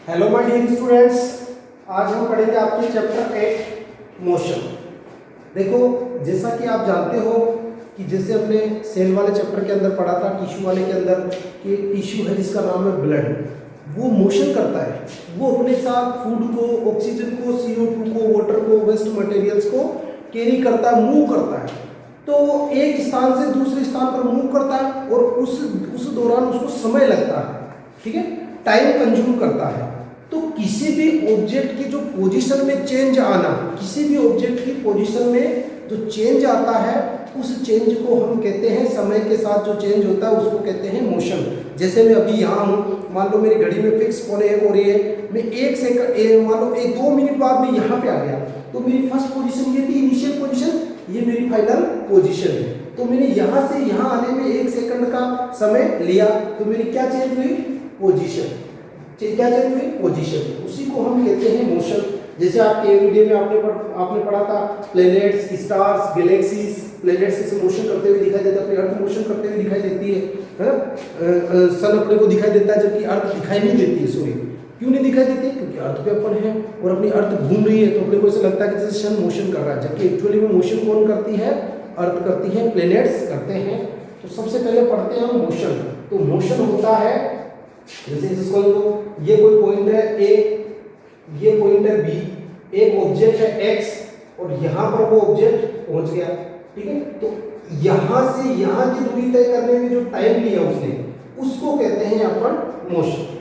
Hello my dear students, आज हम पढ़ेंगे आपके चैप्टर 8 मोशन। देखो, जैसा कि आप जानते हो कि जैसे हमने सेल वाले चैप्टर के अंदर पढ़ा था, टिश्यू वाले के अंदर, कि टिश्यू है जिसका नाम है ब्लड, वो मोशन करता है। वो अपने साथ फूड को, ऑक्सीजन को, CO2 को, वाटर को, वेस्ट मटेरियल्स को कैरी करता है, मूव करता है। तो एक स्थान से दूसरे स्थान पर मूव करता है और उस दौरान उसको समय लगता है, ठीक है, टाइम कंज्यूम करता है। तो किसी भी ऑब्जेक्ट की जो पोजीशन में चेंज आना, किसी भी ऑब्जेक्ट की पोजीशन में जो चेंज आता है, उस चेंज को हम कहते हैं, समय के साथ जो चेंज होता है उसको कहते हैं मोशन। जैसे मैं अभी यहाँ हूँ, मान लो मेरी घड़ी में फिक्स 1:45 हो रही है, मैं 1 सेकंड, मान लो 2 मिनट बाद मैं यहाँ पे आ गया, तो मेरी फर्स्ट पोजीशन ये थी, इनिशियल पोजीशन, ये मेरी फाइनल पोजीशन है। तो मैंने यहाँ से यहाँ आने में 1 सेकंड का समय लिया, तो मेरी क्या चेंज हुई? पोजीशन। क्या चेंज हुई? पोजीशन। उसी को हम कहते हैं मोशन। जैसे आपके वीडियो में आपने पढ़ा था, प्लैनेट्स, स्टार्स, गैलेक्सीज, प्लैनेट्स से मोशन करते हुए दिखाई देता है, अपनी अर्थ मोशन करते हुए दिखाई देती है ना। सन अपने को दिखाई देता है, जबकि अर्थ दिखाई नहीं देती है। सॉरी, क्यों नहीं दिखाई देती? क्योंकि अर्थ पे अपन है और अपनी अर्थ घूम रही है, तो अपने को ऐसा लगता है कि जैसे सन मोशन कर रहा है, जबकि एक्चुअली में मोशन कौन करती है? अर्थ करती है, प्लैनेट्स करते हैं। तो सबसे पहले पढ़ते हैं हम मोशन। तो मोशन होता है, जैसे इसको ये कोई पॉइंट है A, ये पॉइंट है B, एक ऑब्जेक्ट है X और यहाँ पर वो ऑब्जेक्ट पहुंच गया, ठीक है। तो यहाँ से यहाँ की दूरी तय करने में जो टाइम लिया उसने, उसको कहते हैं अपन मोशन।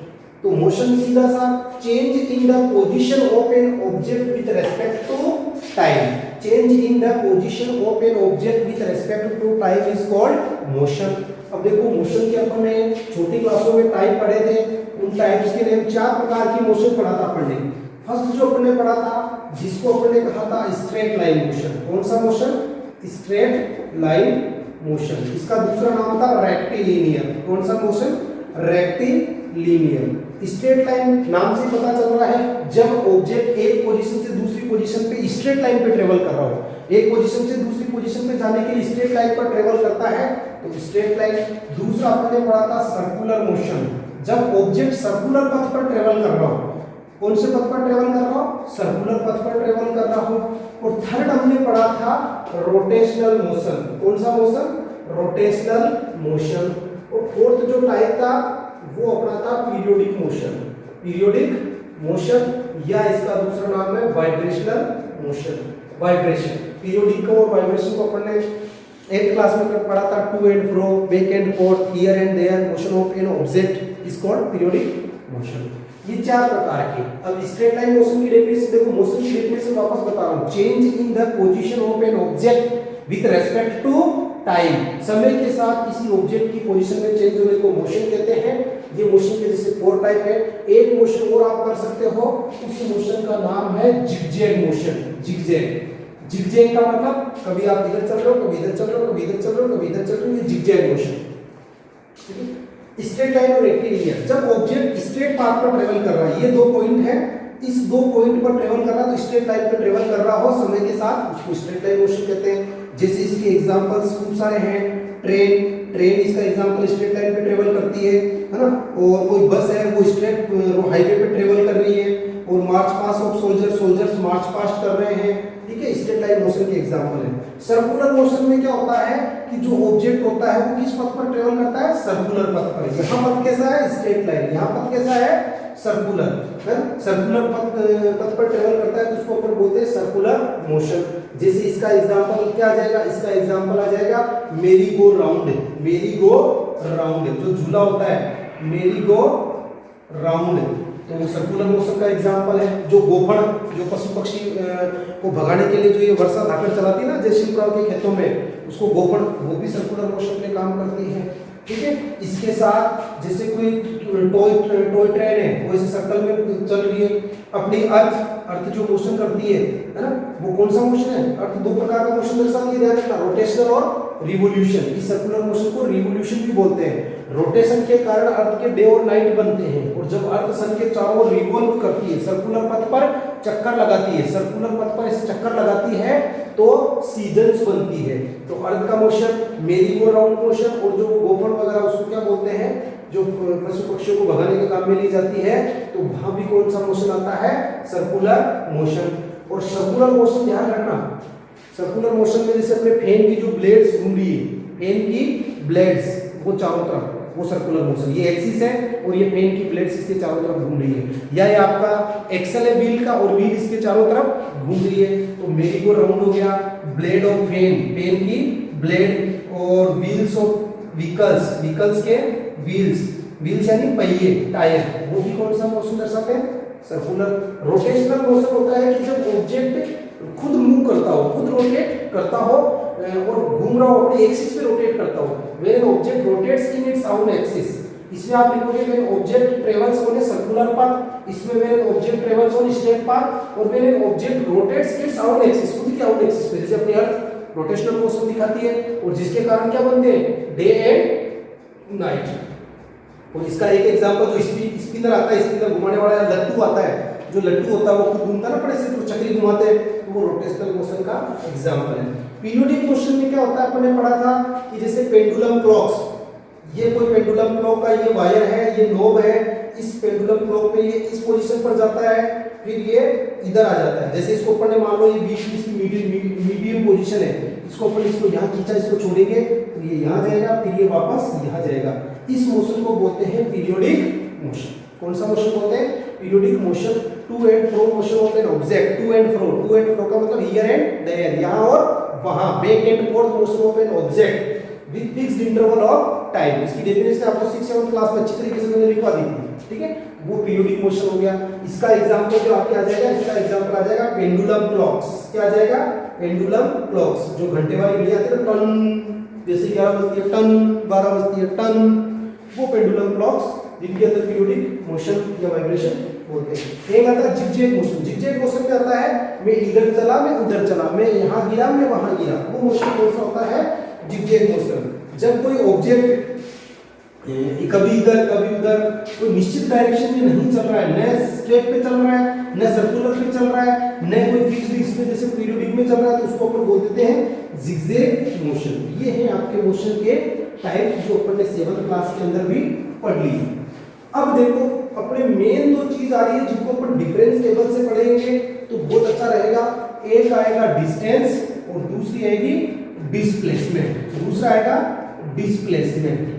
तो मोशन सीधा सा change in the position of an object with respect to time. Change in the position of an object with respect to time is called motion. अब देखो, मोशन के अपन ने छोटी क्लासों में टाइप पढ़े थे, उन टाइप्स के लिए 4 प्रकार की मोशन पढ़ा था अपन ने। फर्स्ट जो अपन ने पढ़ा था, जिसको अपन ने कहा था स्ट्रेट लाइन मोशन। कौन सा मोशन? Straight line motion. इसका दूसरा नाम था रेक्टिलिनियर। कौन सा मोशन? रेक्टिलिनियर। स्ट्रेट लाइन नाम से पता चल रहा है, जब ऑब्जेक्ट एक पोजीशन से दूसरी पोजीशन पे स्ट्रेट लाइन पे ट्रेवल कर रहा हो, एक पोजीशन से दूसरी पोजीशन पे जाने के लिए स्ट्रेट लाइन पर ट्रेवल करता है, तो स्ट्रेट लाइन। दूसरा आपने पढ़ा था सर्कुलर मोशन, जब ऑब्जेक्ट सर्कुलर पथ पर ट्रेवल कर रहा हो। कौन से पथ पर ट्रेवल कर रहा हो? सर्कुलर पथ पर ट्रेवल कर रहा हो। और थर्ड हमने पढ़ा था रोटेशनल मोशन। कौन सा मोशन? Rotational motion. और फोर्थ जो टाइप था वो अपना था पीरियोडिक मोशन। पीरियोडिक मोशन, या इसका दूसरा नाम है वाइब्रेशनल मोशन। वाइब्रेशन, पीरियोडिक को और वाइब्रेशन को अपन ने 8th क्लास में पढ़ा था। To and fro, back and forth, here and there, motion of an object is called periodic motion. ये 4 प्रकार के। अब स्ट्रेट लाइन मोशन की डेफिनेशन देखो, मोशन की डेफिनेशन वापस बता रहा हूं, change in the position of an object with respect to time. समय के साथ किसी ऑब्जेक्ट की पोजीशन में चेंज होने को मोशन कहते हैं। ये मोशन के जैसे 4 टाइप है। एक मोशन और आप कर सकते हो, उस मोशन का नाम है जिगजैग मोशन। जिगजैग। जिगजैग का मतलब कभी आप इधर चल रहे हो, कभी इधर चल रहे हो, कभी इधर चल रहे हो, कभी इधर चल रहे हो, ये जिगजैग मोशन, ठीक है। स्ट्रेट लाइन और रेक्टिलिनियर, जब ऑब्जेक्ट स्ट्रेट पाथ पर ट्रेवल कर रहा है, ये 2 पॉइंट है, इस 2 पॉइंट पर ट्रेवल कर रहा है, तो स्ट्रेट लाइन पर ट्रेवल कर रहा हो समय के साथ, उसको स्ट्रेट लाइन मोशन कहते हैं। जैसे इसके एग्जांपल्स खूब सारे हैं। ट्रेन इसका एग्जांपल स्ट्रेट लाइन पे ट्रेवल करती है ना। और कोई बस है, वो स्ट्रेट हाईवे पे ट्रेवल कर रही है। और march past of soldiers march past कर रहे हैं, ठीक है। स्ट्रेट लाइन मोशन के एग्जांपल है। सर्कुलर मोशन में क्या होता है कि जो ऑब्जेक्ट होता है वो किस पथ पर ट्रेवल करता है? सर्कुलर पथ पर। यहाँ पथ कैसा है? Straight line. यहाँ पथ कैसा है? सर्कुलर है। सर्कुलर पथ पर ट्रेवल करता है तो उसको अपन बोलते हैं सर्कुलर मोशन। जैसे इसका एग्जांपल क्या आ जाएगा? इसका एग्जांपल आ जाएगा मेरी गो राउंड। मेरी गो राउंड जो झूला होता है, मेरी गो राउंड, तो वो सर्कुलर मोशन का एग्जांपल है। जो गोफड़, जो पशु पक्षी को भगाने के लिए जो ये वर्षा धाकर चलाती है ना जयसिंहपुरा के खेतों में, उसको गोफड़, वो भी सर्कुलर मोशन पे काम करती है, ठीक है। इसके साथ जैसे कोई टॉय ट्रेन है, वो ऐसे सर्कल में चल रही है। अपनी अर्थ जो मोशन करती है ना, वो कौन सा मोशन है? अर्थ 2 प्रकार का मोशन दर्शाती है, ध्यान रखना, रोटेशनल और रिवोल्यूशन। इस सर्कुलर मोशन को रिवोल्यूशन भी बोलते हैं। रोटेशन के कारण अर्थ के डे और नाइट बनते हैं, और जब अर्थ सन के चारों ओर रिवॉल्व करती है, सर्कुलर पथ पर चक्कर लगाती है, सर्कुलर पथ पर ऐसे चक्कर लगाती है, तो सीजन्स बनती है। तो अर्थ का मोशन मेरी गो राउंड मोशन, और जो गोफड़ वगैरह उसको क्या बोलते हैं? जो पशु पक्षियों को भगाने के काम में ली जाती है, तो वहां भी कौन सा मोशन आता है? Circular motion. और सर्कुलर मोशन ध्यान रखना, सर्कुलर मोशन में जैसे अपने फैन की जो ब्लेड्स घूम रही है, फैन की ब्लेड्स वो चारों तरफ, वो सर्कुलर मोशन, ये एक्सिस है और ये फैन की ब्लेड्स इसके चारों तरफ घूम रही है, या ये आपका एक्सल है व्हील का और व्हील इसके चारों तरफ घूम रही है, तो मेरी को राउंड हो गया, ब्लेड ऑफ फैन, फैन की ब्लेड, और व्हील्स ऑफ व्हीकल्स, व्हीकल्स के व्हील्स, व्हील्स यानी पहिए, टायर, वो भी कौन सा मोशन दर्शाते हैं? सर्कुलर। रोटेशनल मोशन होता है कि जब ऑब्जेक्ट खुद मूव करता हो, खुद रोटेट करता हो और घूम रहा हो, अपने एक्सिस पे रोटेट करता हो, when object rotates in its own axis. इसमें आप लिखोगे when object travels on a circular path, इसमें when object travels on straight path, और when object rotates its own axis, खुद के ओन एक्सिस पे, जैसे अपनी अर्थ रोटेशनल मोशन दिखाती है, और जिसके कारण क्या बनते हैं? Day and night. और इसका एक एग्जांपल जो स्पिनर आता है, स्पिनर घुमाने वाला लट्टू आता है, जो लट्टू होता है वो खुद घूमता है ना, बड़े से तो चक्री घुमाते हैं, तो वो रोटेशनल मोशन का एग्जांपल है। पीरियोडिक मोशन में क्या होता है, अपने पढ़ा था कि जैसे पेंडुलम क्लॉक्स, ये कोई पेंडुलम क्लॉक का ये वायर है, ये नोब है, इस पेंडुलम क्लॉक में ये इस पोजीशन पर जाता है, फिर ये इधर आ जाता है। जैसे इसको अपन ने मान लो ये बीच में इसकी मीडियम पोजीशन है, इसको अपन इसको यहाँ खींचा, इसको छोड़ेंगे तो ये यहाँ जाएगा, फिर ये वापस यहाँ जाएगा। इस मोशन को बोलते हैं पीरियोडिक मोशन। कौन सा मोशन बोलते हैं? Periodic motion. To and fro motion of an object, to and fro, to and fro का मतलब हियर एंड देयर, यहाँ और वहाँ। Back and forth motion of an object with fixed interval of time. इसकी definition आपको 6-7 class में अच्छी तरीके से मैंने लिखवा दी थी, ठीक है, वो पीरियोडिक मोशन हो गया। इसका एग्जांपल जो आपके आ जाएगा, इसका एग्जांपल आ जाएगा पेंडुलम क्लॉक्स। क्या आ जाएगा? पेंडुलम क्लॉक्स, जो घंटे वाली घड़ी आती है ना, टन, जैसे 11 बजती है टन, 12 बजती है टन, वो पेंडुलम क्लॉक्स जिनके अंदर पीरियोडिक मोशन या वाइब्रेशन बोलते हैं। एक आता है जिगजैग मोशन। जिगजैग मोशन क्या आता है? मैं इधर चला, मैं उधर चला, मैं यहाँ गिरा, मैं वहां गिरा, वो मोशन कौन सा होता है? Zigzag motion. जब कोई ऑब्जेक्ट कभी इधर कभी उधर कोई निश्चित डायरेक्शन में नहीं चल रहा है, न स्ट्रेट पे चल रहा है, न सर्कुलर पे चल रहा है, न कोई फिक्स्ड इसमें जैसे पीरियोडिक में चल रहा है, तो उसको अपन बोल देते हैं जिगजैग मोशन। ये है आपके मोशन के टाइप जो अपन ने 7th क्लास के अंदर भी पढ़ ली। अब देखो अपने मेन 2 चीज आ रही है जिनको अपन डिफरेंस टेबल से पढ़ेंगे तो बहुत अच्छा रहेगा। एक आएगा डिस्टेंस और दूसरी आएगी डिस्प्लेसमेंट। दूसरा आएगा डिस्प्लेसमेंट।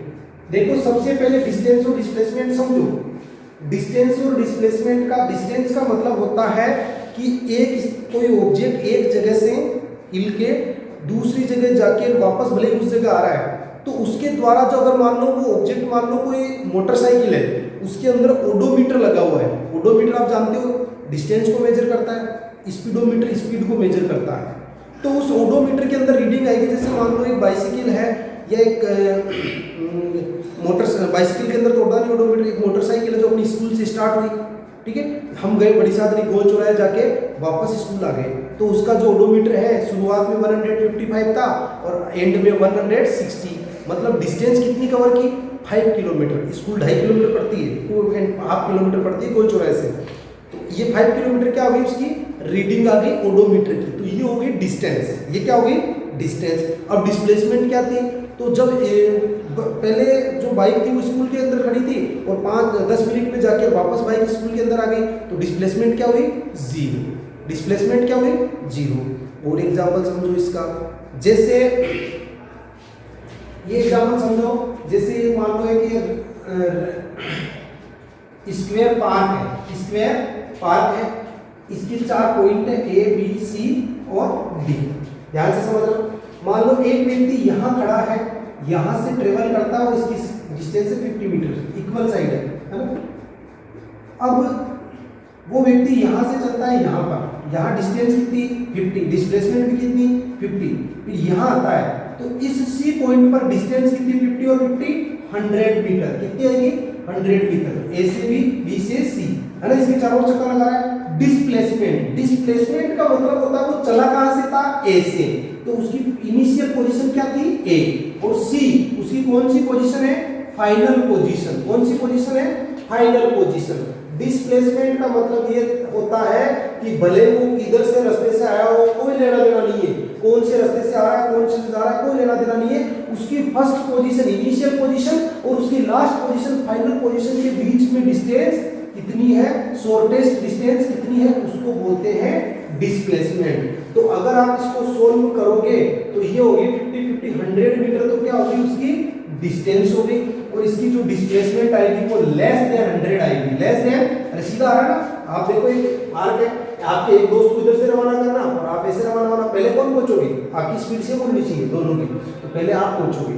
देखो सबसे पहले डिस्टेंस और डिस्प्लेसमेंट समझो। डिस्टेंस और डिस्प्लेसमेंट का, डिस्टेंस का मतलब होता है कि एक कोई ऑब्जेक्ट एक जगह से हिल के दूसरी जगह जाके वापस भले उस जगह आ रहा है, तो उसके द्वारा जो अगर मान लो वो ऑब्जेक्ट, मान लो कोई मोटरसाइकिल है, उसके अंदर ओडोमीटर लगा हुआ है। ओडोमीटर आप जानते हो डिस्टेंस को मेजर करता है, स्पीडोमीटर स्पीड को मेजर करता है। तो उस ओडोमीटर के अंदर रीडिंग आएगी। जैसे मान लो एक बाइसिकल है या एक बाइसिकल के अंदर तो होता नहीं ओडोमीटर, एक मोटरसाइकिल है जो अपनी स्कूल से स्टार्ट हुई, ठीक है, हम गए बड़ी साधनी गोल चौराहे जाके वापस स्कूल आ गए, तो उसका जो ओडोमीटर है शुरुआत में 155 था और एंड में 160, मतलब डिस्टेंस कितनी कवर की? 5 किलोमीटर। स्कूल 2.5 किलोमीटर पड़ती है, 2.5 किलोमीटर पड़ती है गोल चौराहे से, तो ये 5 किलोमीटर क्या हो गई? उसकी रीडिंग आ गई ओडोमीटर की, तो ये हो गई डिस्टेंस। ये क्या हो गई? डिस्टेंस। अब डिस्प्लेसमेंट क्या थी? तो जब पहले जो बाइक थी वो स्कूल के अंदर खड़ी थी और 5-10 मिनट में जाके वापस बाइक स्कूल के अंदर आ गई, तो डिस्प्लेसमेंट क्या हुई? 0। डिस्प्लेसमेंट क्या हुई? 0। और एग्जांपल समझो इसका, जैसे ये एग्जांपल समझो, जैसे मान लो कि स्क्वायर पार्क है, स्क्वायर पार्क है, इसके 4 पॉइंट है A, B, C और D। ध्यान से समझ लो। मान लो एक व्यक्ति यहाँ खड़ा है, यहाँ से ट्रेवल करता है और इसकी डिस्टेंस है 50 मीटर, इक्वल साइड है ना। अब वो व्यक्ति यहाँ से चलता है यहाँ पर, यहाँ डिस्टेंस कितनी? 50, डिस्प्लेसमेंट भी कितनी? 50। फिर यहाँ आता है तो इस C पॉइंट पर डिस्टेंस कितनी? 50 और 50 100 मीटर। कितनी आएगी? 100 मीटर। A से B से C है ना, इसके चारों चक्कर लगा रहा है। डिस्प्लेसमेंट, डिस्प्लेसमेंट का मतलब होता है वो चला कहाँ से था? A से, तो उसकी इनिशियल पोजीशन क्या थी? A। और C उसकी कौन सी पोजीशन है? Final position. कौन सी पोजीशन है? Final position. डिस्प्लेसमेंट का मतलब ये होता है कि भले वो किधर से रास्ते से आया हो, कोई लेना देना नहीं है, कौन से रास्ते से आ रहा है, कौन से जा रहा है, कोई लेना देना नहीं है। उसकी फर्स्ट पोजीशन इनिशियल पोजीशन और उसकी लास्ट पोजीशन फाइनल पोजीशन के बीच में डिस्टेंस कितनी है, शॉर्टेस्ट डिस्टेंस कितनी है, उसको बोलते हैं डिस्प्लेसमेंट। तो अगर आप इसको सोल्व करोगे तो ये होगी 50 50 100 मीटर, तो क्या होगी उसकी डिस्टेंस होगी, और इसकी जो डिस्प्लेसमेंट आएगी वो लेस देन 100 आएगी, लेस देन, सीधा आ रहा है ना। आप देखो एक मार्ग है, आपके एक दोस्त को इधर से रवाना करना और आप ऐसे रवाना होना, पहले कौन पहुंचोगे, आपकी स्पीड से होनी चाहिए दोनों की, तो पहले आप पहुंचोगे,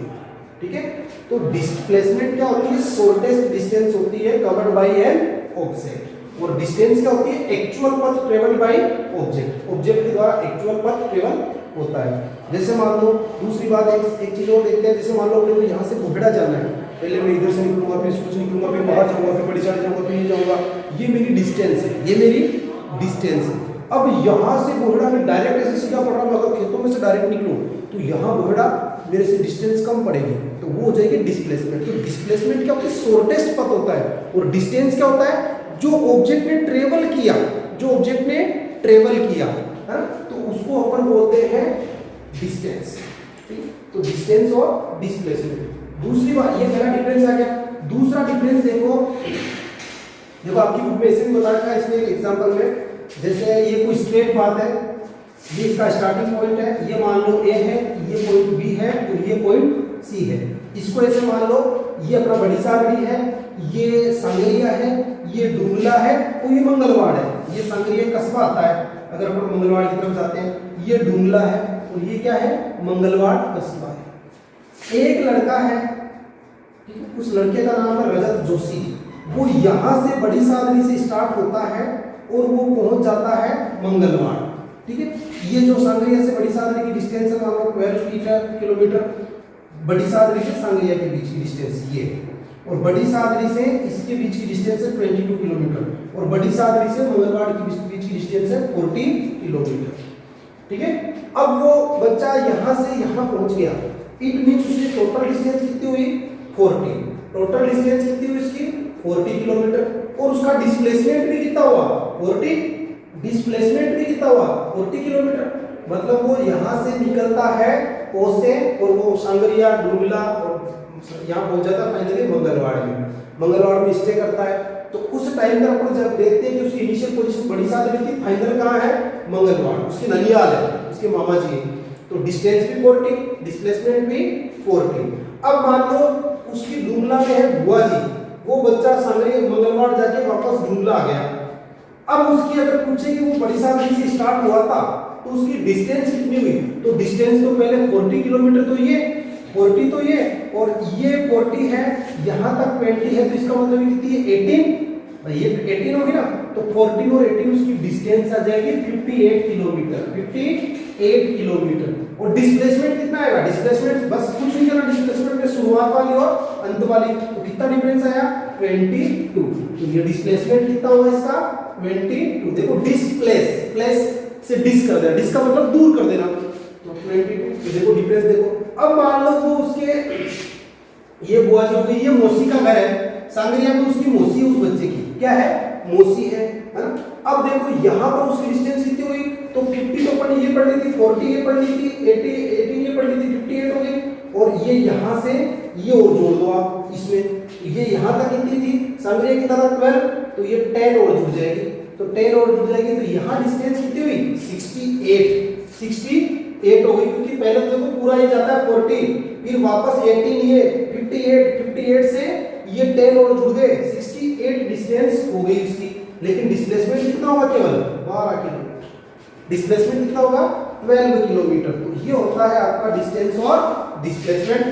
ठीक है। तो डिस्प्लेसमेंट क्या होती है, शॉर्टेस्ट डिस्टेंस होती है कवर्ड बाय एन ऑब्जेक्ट, और डिस्टेंस क्या होती है, एक्चुअल पथ ट्रेवल्ड बाय ऑब्जेक्ट, ऑब्जेक्ट के द्वारा एक्चुअल पथ ट्रेवल होता है। जैसे मान लो दूसरी बात एक चीज और देखते हैं, जैसे मान लो अपने को यहाँ से बोहड़ा जाना है, पहले मैं इधर से निकलूंगा, फिर कुछ निकलूंगा, फिर बाहर जाऊंगा, फिर बड़ी साइड जाऊंगा, फिर ये जाऊंगा, ये मेरी डिस्टेंस है, ये मेरी डिस्टेंस है। अब यहाँ से बोहड़ा में डायरेक्ट ऐसे सीधा पड़ रहा हूँ, अगर खेतों में से डायरेक्ट निकलूँ तो यहाँ बोहड़ा मेरे से डिस्टेंस कम पड़ेगी, तो वो हो जाएगी डिस्प्लेसमेंट। तो डिस्प्लेसमेंट क्या होता है, शॉर्टेस्ट पथ होता है, और डिस्टेंस क्या होता है, जो ऑब्जेक्ट ने ट्रेवल किया, जो ऑब्जेक्ट ने ट्रेवल किया है, तो उसको अपन बोलते हैं डिस्टेंस। तो डिस्टेंस और डिस्प्लेसमेंट। दूसरी बात, ये पहला डिफरेंस आ गया। दूसरा डिफरेंस देखो आपकी बुक में ऐसे बताया था, इसमें एक एग्जांपल में, जैसे ये कोई स्ट्रेट पाथ है, ये इसका स्टार्टिंग पॉइंट है, ये मान लो ए है, ये पॉइंट बी है और ये पॉइंट सी है। इसको ऐसे मान लो ये अपना बड़ी सागरी है, ये सांगरिया है, ये डुमला है और ये मंगलवाड़ है। ये सांगरिया कस्बा आता है अगर अपन मंगलवाड़ की तरफ जाते हैं, ये डुमला है और ये क्या है, मंगलवाड़ कस्बा है। एक लड़का है, ठीक है, उस लड़के का नाम है रजत जोशी, वो यहाँ से बड़ी सागरी से स्टार्ट होता है और वो पहुंच जाता है मंगलवाड़, ठीक है। ये जो सांगरिया से बड़ी सागरी की डिस्टेंस है मान लो 12 किलोमीटर, बड़ी सागरी से सांगरिया के बीच की डिस्टेंस ये, और बड़ी सागरी से इसके बीच की डिस्टेंस है 22 किलोमीटर, और बड़ी सागरी से मंगलवाड़ के बीच की डिस्टेंस है 40 किलोमीटर, ठीक है। अब वो बच्चा यहाँ से यहाँ पहुंच गया, इट मींस उसकी टोटल डिस्टेंस कितनी हुई, 40, टोटल डिस्टेंस कितनी हुई इसकी 40 किलोमीटर, और उसका डिस्प्लेसमेंट भी कितना हुआ 40, डिस्प्लेसमेंट भी कितना हुआ 40 किलोमीटर। मतलब वो यहाँ से निकलता है ओ से, और वो सांगरिया डुमला और यहाँ पहुंच जाता है फाइनली मंगलवाड़ में, मंगलवाड़ में स्टे करता है। तो उस टाइम पर अपन जब देखते हैं कि उसकी इनिशियल पोजीशन बड़ी सागरी थी, फाइनल कहाँ है, मंगलवाड़, उसकी ननियाल है, उसके मामा जी है, तो डिस्टेंस भी 40, डिस्प्लेसमेंट भी 40। अब मान लो उसकी डुमला में है बुआ जी, वो बच्चा सांगरिया मंगलवाड़ जाके वापस डुमला आ गया। अब उसकी अगर पूछे कि वो बड़ी सागरी से स्टार्ट हुआ था तो उसकी डिस्टेंस कितनी हुई, तो डिस्टेंस तो पहले 40 किलोमीटर, तो ये 40 तो ये, और ये 40 है, यहाँ तक 20 है, तो इसका मतलब कितनी है 18, ये 18 होगी ना, तो 14 और 18 उसकी डिस्टेंस आ जाएगी 58 किलोमीटर, 58 किलोमीटर। और डिस्प्लेसमेंट कितना आएगा, डिस्प्लेसमेंट बस कुछ नहीं करना, डिस्प्लेसमेंट में शुरुआत वाली और अंत वाली, तो कितना डिफरेंस आया 22, तो ये डिस्प्लेसमेंट कितना हुआ इसका 22। देखो डिस्प्लेस, प्लेस से डिस कर देना, डिस का मतलब दूर कर देना, तो 22, तो देखो डिफरेंस देखो। अब मान लो वो उसके ये बुआ जी हो गई, ये मौसी का घर है, सांगरिया में उसकी मौसी है, उस बच्चे की क्या है, मौसी है ना। अब देखो यहाँ पर उसकी डिस्टेंस कितनी हुई, तो 50 तो अपन ये पढ़ ली थी, 40 ये पढ़ ली थी, 18 ये पढ़ ली थी, 58 हो गई, और ये यहाँ से ये और जोड़ दो आप इसमें, ये यहाँ तक कितनी थी, सांगरिया कितना था 12, तो ये 10 और जुड़ जाएगी, तो 10 और जुड़ जाएगी, तो यहाँ डिस्टेंस कितनी हुई 68 हो गई, क्योंकि पहले तो देखो पूरा ये जाता है 40, फिर वापस 18 ये 58 से ये 10 और जुड़ गए, 68 डिस्टेंस हो गई उसकी। लेकिन डिस्प्लेसमेंट कितना होगा, केवल 12 किलोमीटर, डिस्प्लेसमेंट कितना होगा 12 किलोमीटर। तो ये होता है आपका डिस्टेंस और डिस्प्लेसमेंट।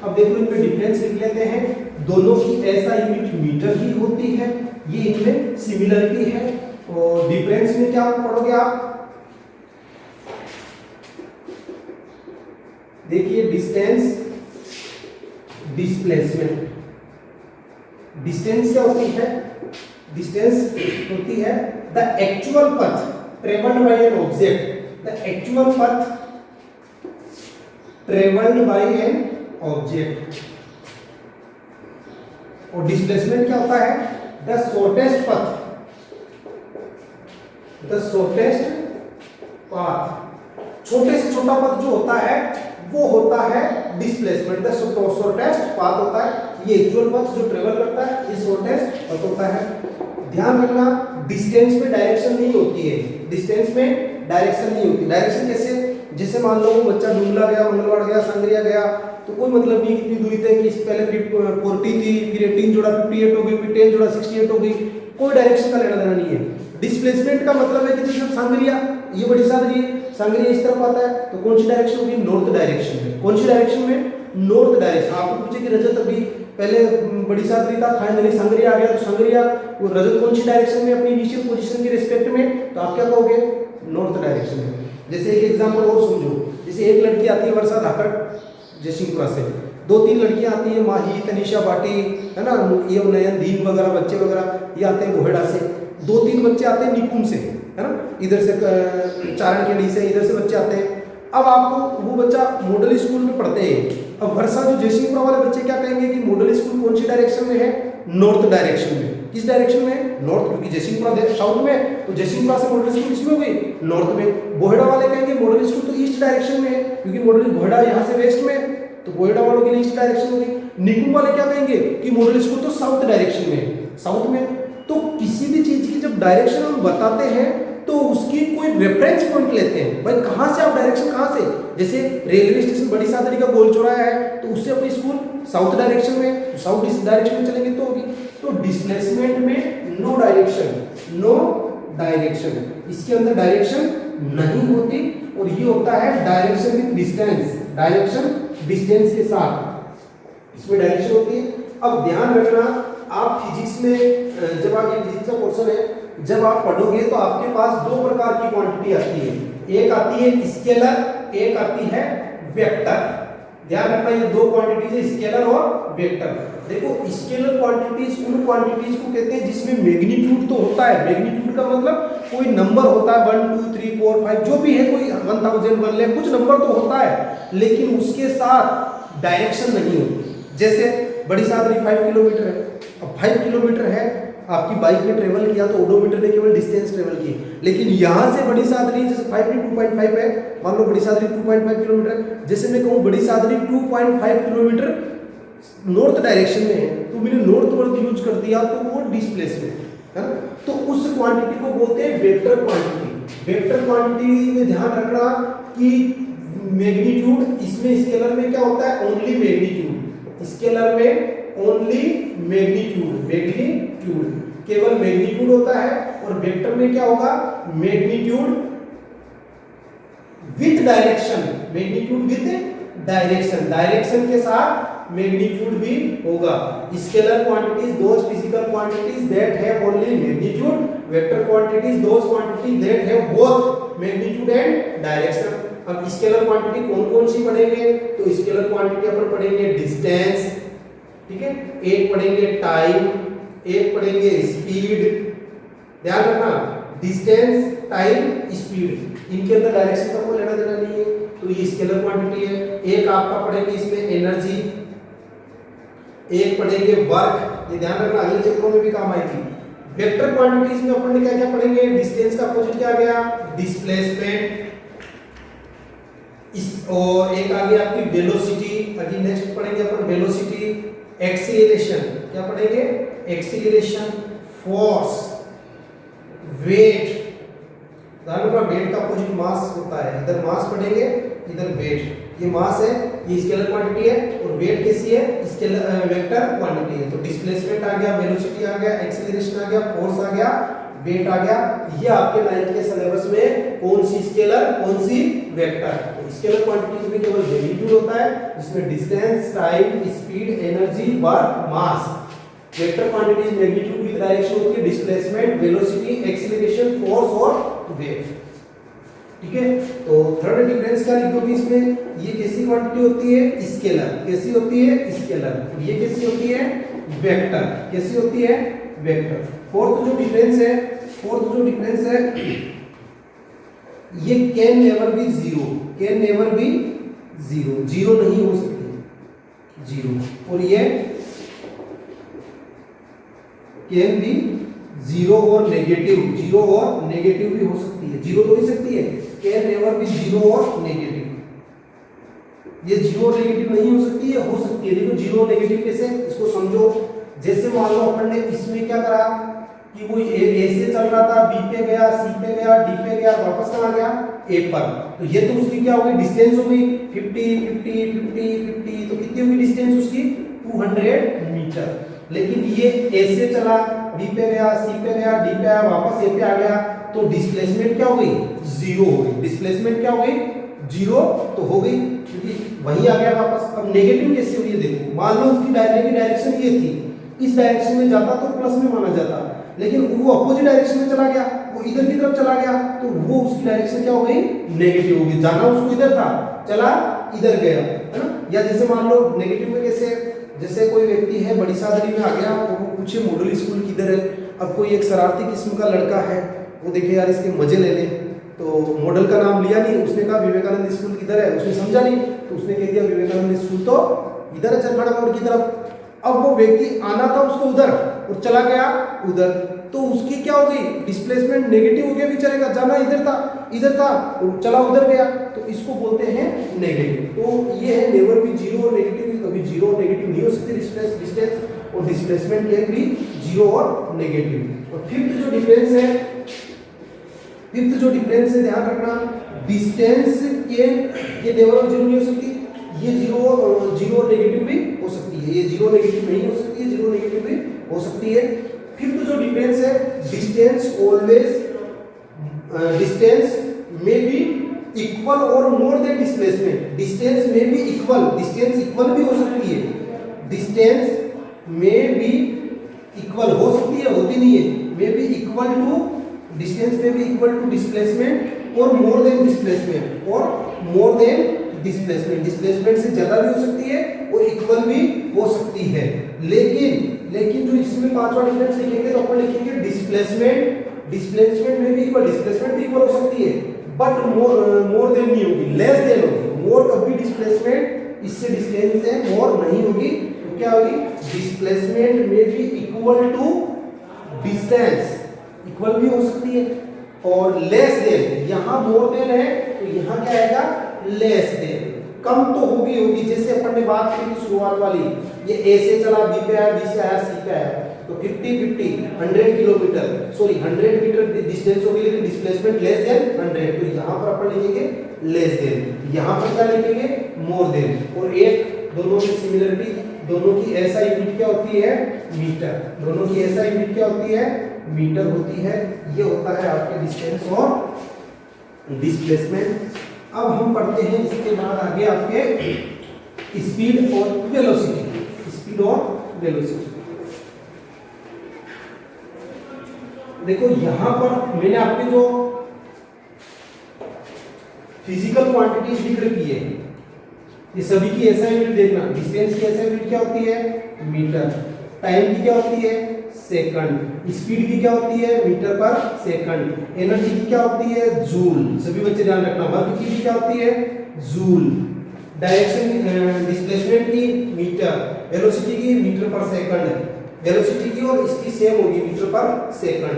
अब देखो इनमें डिफरेंस लिख लेते हैं, दोनों की ऐसा यूनिट मीटर ही होती है, ये इनमें सिमिलरिटी है। और डिफरेंस में क्या पढ़ोगे आप, देखिए डिस्टेंस, डिस्प्लेसमेंट। डिस्टेंस क्या होती है, डिस्टेंस होती है द एक्चुअल पथ travelled by an object, the actual पथ ट्रेवल्ड बाय एन ऑब्जेक्ट। और डिस्प्लेसमेंट क्या होता है, the shortest path, the shortest path, छोटे से छोटा पथ जो होता है वो होता है डिस्प्लेसमेंट। द शॉर्टेस्ट पाथ होता है ये एक्चुअल पथ जो ट्रेवल करता है, ये शॉर्टेस्ट पथ होता है। ध्यान रखना डिस्टेंस में डायरेक्शन नहीं होती है, डिस्टेंस में डायरेक्शन नहीं होती। डायरेक्शन कैसे, जैसे मान लो बच्चा डुमला गया, मंगलवाड़ गया, संगरिया गया, तो कोई मतलब नहीं कितनी दूरी तय कि पहले 40 थी, फिर 18 जोड़ा 58 हो गई, फिर 10 जोड़ा 68 हो गई, कोई डायरेक्शन का लेना देना नहीं है। डिस्प्लेसमेंट का मतलब है कि जैसे सांगरिया, ये बड़ी सादरी है, सांगरिया इस तरफ आता है तो कौन सी डायरेक्शन होगी, नॉर्थ डायरेक्शन में। कौन सी डायरेक्शन में, नॉर्थ डायरेक्शन। आपको पूछे कि रजत अभी पहले बड़ी सादरी था, फाइनली सांगरिया आ गया, तो सांगरिया वो रजत कौन सी डायरेक्शन में अपनी इनिशियल पोजीशन के रिस्पेक्ट में, तो आप क्या कहोगे, नॉर्थ डायरेक्शन में। जैसे एक एग्जांपल और समझो, जैसे एक लड़की आती है वर्षा धाकड़ जयसिंहपुरा से, 2-3 लड़कियां आती है, माही, तनिषा बाटी, है ना, ये नयन, दीन वगैरह बच्चे वगैरह, ये आते हैं बोहेड़ा से। 2-3 बच्चे आते हैं निकुंज से, है ना, इधर से चारणखेड़ी से, इधर से बच्चे आते हैं। अब आपको वो बच्चा मॉडल स्कूल में पढ़ते हैं, अब वर्षा जो जयसिंहपुरा वाले बच्चे क्या कहेंगे कि मॉडल स्कूल कौन सी डायरेक्शन में है, नॉर्थ डायरेक्शन में। किस डायरेक्शन में, नॉर्थ, क्योंकि जयसिंहपुरा साउथ में, तो जयसिंहपुरा से मॉडल स्कूल किसमें हो गई, नॉर्थ में। बोहेड़ा वाले कहेंगे मॉडल स्कूल तो ईस्ट डायरेक्शन में है, क्योंकि मॉडल बोहेड़ा यहाँ से वेस्ट में, तो बोहेड़ा वालों के लिए ईस्ट डायरेक्शन हो गई। निकुंज वाले क्या कहेंगे कि मॉडल स्कूल तो साउथ डायरेक्शन में है, साउथ में। तो किसी भी चीज की जब डायरेक्शन हम बताते हैं तो उसकी कोई रेफरेंस पॉइंट लेते हैं, भाई कहाँ से आप डायरेक्शन, कहाँ से, जैसे रेलवे स्टेशन बड़ी सादरी का गोल चौराहा है, तो उससे अपनी स्कूल साउथ डायरेक्शन में, तो साउथ डायरेक्शन में चलेंगे तो होगी। तो डिस्प्लेसमेंट में नो डायरेक्शन, नो डायरेक्शन, इसके अंदर डायरेक्शन नहीं होती, और ये होता है direction with distance, direction distance के साथ इसमें डायरेक्शन होती है। अब ध्यान रखना, आप फिजिक्स में जब आप ये फिजिक्स का क्वेश्चन है, जब आप पढ़ोगे तो आपके पास 2 प्रकार की क्वांटिटी आती है, एक आती है स्केलर, एक आती है वेक्टर। ध्यान रखना ये 2 क्वांटिटीज है, स्केलर और वेक्टर। देखो स्केलर क्वांटिटीज उन क्वांटिटीज को कहते हैं जिसमें मैग्नीट्यूड तो होता है, मैग्नीट्यूड का मतलब कोई नंबर होता है 1 2 3 4 5 जो भी है, कोई 1000 1 लाख कुछ नंबर तो होता है, लेकिन उसके साथ डायरेक्शन नहीं होती। जैसे बड़ी सादरी 5 किलोमीटर है, अब 5 किलोमीटर है, आपकी बाइक में ट्रेवल किया तो ओडोमीटर ने केवल डिस्टेंस ट्रेवल की, लेकिन यहाँ से बड़ी सादरी जैसे 5 में 2.5 है, मान लो बड़ी सादरी 2.5 किलोमीटर है, जैसे मैं कहूँ बड़ी सादरी 2.5 किलोमीटर नॉर्थ डायरेक्शन में है, तो मैंने नॉर्थ वर्ड यूज कर दिया, तो वो डिस्प्लेसमेंट है ना। तो उस क्वांटिटी को बोलते हैं वेक्टर क्वांटिटी। वेक्टर क्वांटिटी में ध्यान रखना कि मैग्नीट्यूड, इसमें स्केलर में क्या होता है, ओनली मैग्नीट्यूड, स्केलर में ओनली मैग्नीट्यूड, मैग्नीट्यूड केवल मैग्नीट्यूड होता है, और वेक्टर में क्या होगा, magnitude with direction, magnitude with direction, direction के साथ मैग्नीट्यूड भी होगा। Scalar quantities those physical quantities that have only magnitude, vector quantities those quantities that have both magnitude and direction. अब स्केलर क्वांटिटी कौन कौन सी पढ़ेंगे, तो स्केलर क्वांटिटी अपन पढ़ेंगे डिस्टेंस, ठीक है, एक पढ़ेंगे टाइम, एक पढ़ेंगे स्पीड। ध्यान रखना डिस्टेंस, टाइम, स्पीड, इनके अंदर डायरेक्शन का कोई लेना देना नहीं है, तो ये स्केलर क्वांटिटी है। एक आपका पढ़ेंगे इसमें एनर्जी, एक पढ़ेंगे वर्क, ये ध्यान रखना अगले चैप्टरों में भी काम आएगी। वेक्टर क्वांटिटीज में अपन क्या क्या पढ़ेंगे, डिस्टेंस का अपोजिट क्या आ गया, डिस्प्लेसमेंट, और एक आ गया आपकी वेलोसिटी, अभी नेक्स्ट पढ़ेंगे अपन वेलोसिटी, एक्सीलरेशन, क्या पढ़ेंगे, एक्सीलरेशन, फोर्स, वेट। ध्यान रखना वेट का अपोजिट मास होता है, इधर मास पढ़ेंगे, इधर वेट, ये मास है, ये स्केलर क्वांटिटी है, और वेट कैसी है, स्केलर वेक्टर क्वांटिटी है। तो डिस्प्लेसमेंट आ गया, वेलोसिटी आ गया, एक्सीलरेशन आ गया, फोर्स आ गया, वेट आ गया। ये आपके 9th के सिलेबस में कौन सी स्केलर, कौन सी वेक्टर। स्केलर क्वांटिटीज में केवल मैग्नीट्यूड होता है, जिसमें distance, time, speed, energy, work, mass. Vector quantities magnitude with direction होती है, डिस्प्लेसमेंट, वेलोसिटी, एक्सीलरेशन, फोर्स और वेट। ठीक है, तो थर्ड डिफरेंस क्या लिखोगे इसमें, ये कैसी क्वांटिटी होती है, स्केलर, कैसी होती है, स्केलर, ये कैसी होती है, वेक्टर, कैसी होती है, वेक्टर। फोर्थ जो डिफरेंस है, ये can never be zero, can never be zero, zero नहीं हो सकती, जीरो। और ये कैन बी जीरो और नेगेटिव, जीरो और नेगेटिव भी हो सकती है, जीरो तो हो ही सकती है, कैन नेवर बी जीरो और नेगेटिव। ये जीरो और नेगेटिव नहीं हो सकती है, हो सकती है। देखो जीरो और नेगेटिव कैसे, इसको समझो। जैसे मान लो अपन ने इसमें क्या करा कि वो ए से चल रहा था, बी पे गया, सी पे गया, डी पे गया, वापस कहाँ गया, ए पर। तो ये तो उसकी क्या हो गई, डिस्टेंस हो गई 50 50 50 50। तो कितनी होगी डिस्टेंस उसकी, 200 मीटर। लेकिन ये ए से चला, बी पे गया, सी पे गया, डी पे आया, वापस ए पे आ गया, तो डिस्प्लेसमेंट क्या हो गई, जीरो हो गई। डिस्प्लेसमेंट क्या हो गई, जीरो तो हो गई, क्योंकि वही आ गया वापस। अब नेगेटिव कैसे हुई है देखो, मान लो उसकी डायरेक्शन ये थी, इस डायरेक्शन में जाता तो प्लस में माना जाता, लेकिन वो अपोजिट डायरेक्शन में चला गया, वो इधर की तरफ चला गया, तो वो उसकी डायरेक्शन क्या हो गई, नेगेटिव हो गई। जाना उसको इधर था, चला इधर गया, है ना। या जैसे मान लो नेगेटिव में कैसे, जैसे कोई व्यक्ति है बड़ी सादरी में आ गया, तो वो पूछे मॉडल स्कूल किधर है। अब कोई एक शरारती किस्म का लड़का है, वो देखे यार इसके मजे ले ले, तो मॉडल का नाम लिया नहीं, उसने कहा विवेकानंद स्कूल किधर है, उसने समझा नहीं, तो उसने कह दिया विवेकानंद स्कूल तो इधर है, चरखड़ा मोड़ की तरफ। अब वो व्यक्ति आना था उसको उधर और चला गया उधर, तो उसकी क्या हो गई, डिस्प्लेसमेंट नेगेटिव हो गया बेचारे का। जाना इधर था और चला उधर गया, तो इसको बोलते हैं नेगेटिव। तो ये है नेवर भी जीरो और नेगेटिव, कभी जीरो और नेगेटिव नहीं हो सकती डिस्टेंस, और डिस्प्लेसमेंट कैन भी जीरो और नेगेटिव। और फिफ्थ जो डिफरेंस है ध्यान रखना, डिस्टेंस के ये नेवर और जीरो नहीं हो सकती, ये जीरो और नेगेटिव भी हो सकती है, ये जीरो नेगेटिव नहीं हो सकती है, जीरो नेगेटिव भी हो सकती है। फिफ्थ जो डिफरेंस है, डिस्टेंस में बी इक्वल और मोर देन डिस्प्लेसमेंट। डिस्टेंस में भी इक्वल, डिस्टेंस इक्वल भी हो सकती है, डिस्टेंस में भी इक्वल हो सकती है, होती नहीं है, में भी इक्वल टू डिस्टेंस में भी इक्वल टू डिस्प्लेसमेंट और मोर देन डिस्प्लेसमेंट, और मोर देन डिस्प्लेसमेंट से ज्यादा भी हो सकती है और इक्वल भी हो सकती है। लेकिन जो इसमें पांचवा डिफरेंस लिखेंगे तो अपन लिखेंगे डिस्प्लेसमेंट में भी इक्वल, डिस्प्लेसमेंट भी इक्वल हो सकती है, बट मोर देन नहीं होगी, लेस देन होगी। मोर कभी डिस्प्लेसमेंट इससे डिस्टेंस है मोर नहीं होगी, तो क्या होगी, डिस्प्लेसमेंट में भी इक्वल टू डिस्टेंस, इक्वल भी हो सकती है। और लेस देन, यहां मोर देन है तो यहां क्या आएगा, लेस देन। कम तो होगी, जैसे अपन ने बात की थी शुरुआत वाली, ये ए से चला, बी पे आया, बी से आया, सी पे आया, तो 50 50 100 किलोमीटर, सॉरी 100 मीटर डिस्टेंस होगी, लेकिन डिस्प्लेसमेंट लेस देन 100, तो यहां पर अपन लिखेंगे लेस देन, यहां पर क्या लिखेंगे, मोर देन। और एक दोनों की सिमिलरिटी, दोनों की ऐसा यूनिट क्या होती है, मीटर, दोनों की ऐसा यूनिट क्या होती है, मीटर होती है। ये होता है आपके डिस्टेंस और डिस्प्लेसमेंट। अब हम पढ़ते हैं इसके बाद आगे आपके स्पीड और वेलोसिटी, स्पीड और वेलोसिटी। देखो यहां पर मैंने आपके जो फिजिकल क्वांटिटीज लिख रखी है, ये सभी की ऐसा यूनिट देखना। डिस्टेंस की ऐसा यूनिट क्या होती है, मीटर। टाइम की क्या होती है, सेकंड। स्पीड की क्या होती है, मीटर पर सेकंड। एनर्जी की क्या होती है, जूल। सभी बच्चे ध्यान रखना। वर्क की भी क्या होती है, जूल। डायरेक्शन डिस्प्लेसमेंट की मीटर, वेलोसिटी की मीटर पर सेकंड। वेलोसिटी की और इसकी सेम होगी, मीटर पर सेकंड।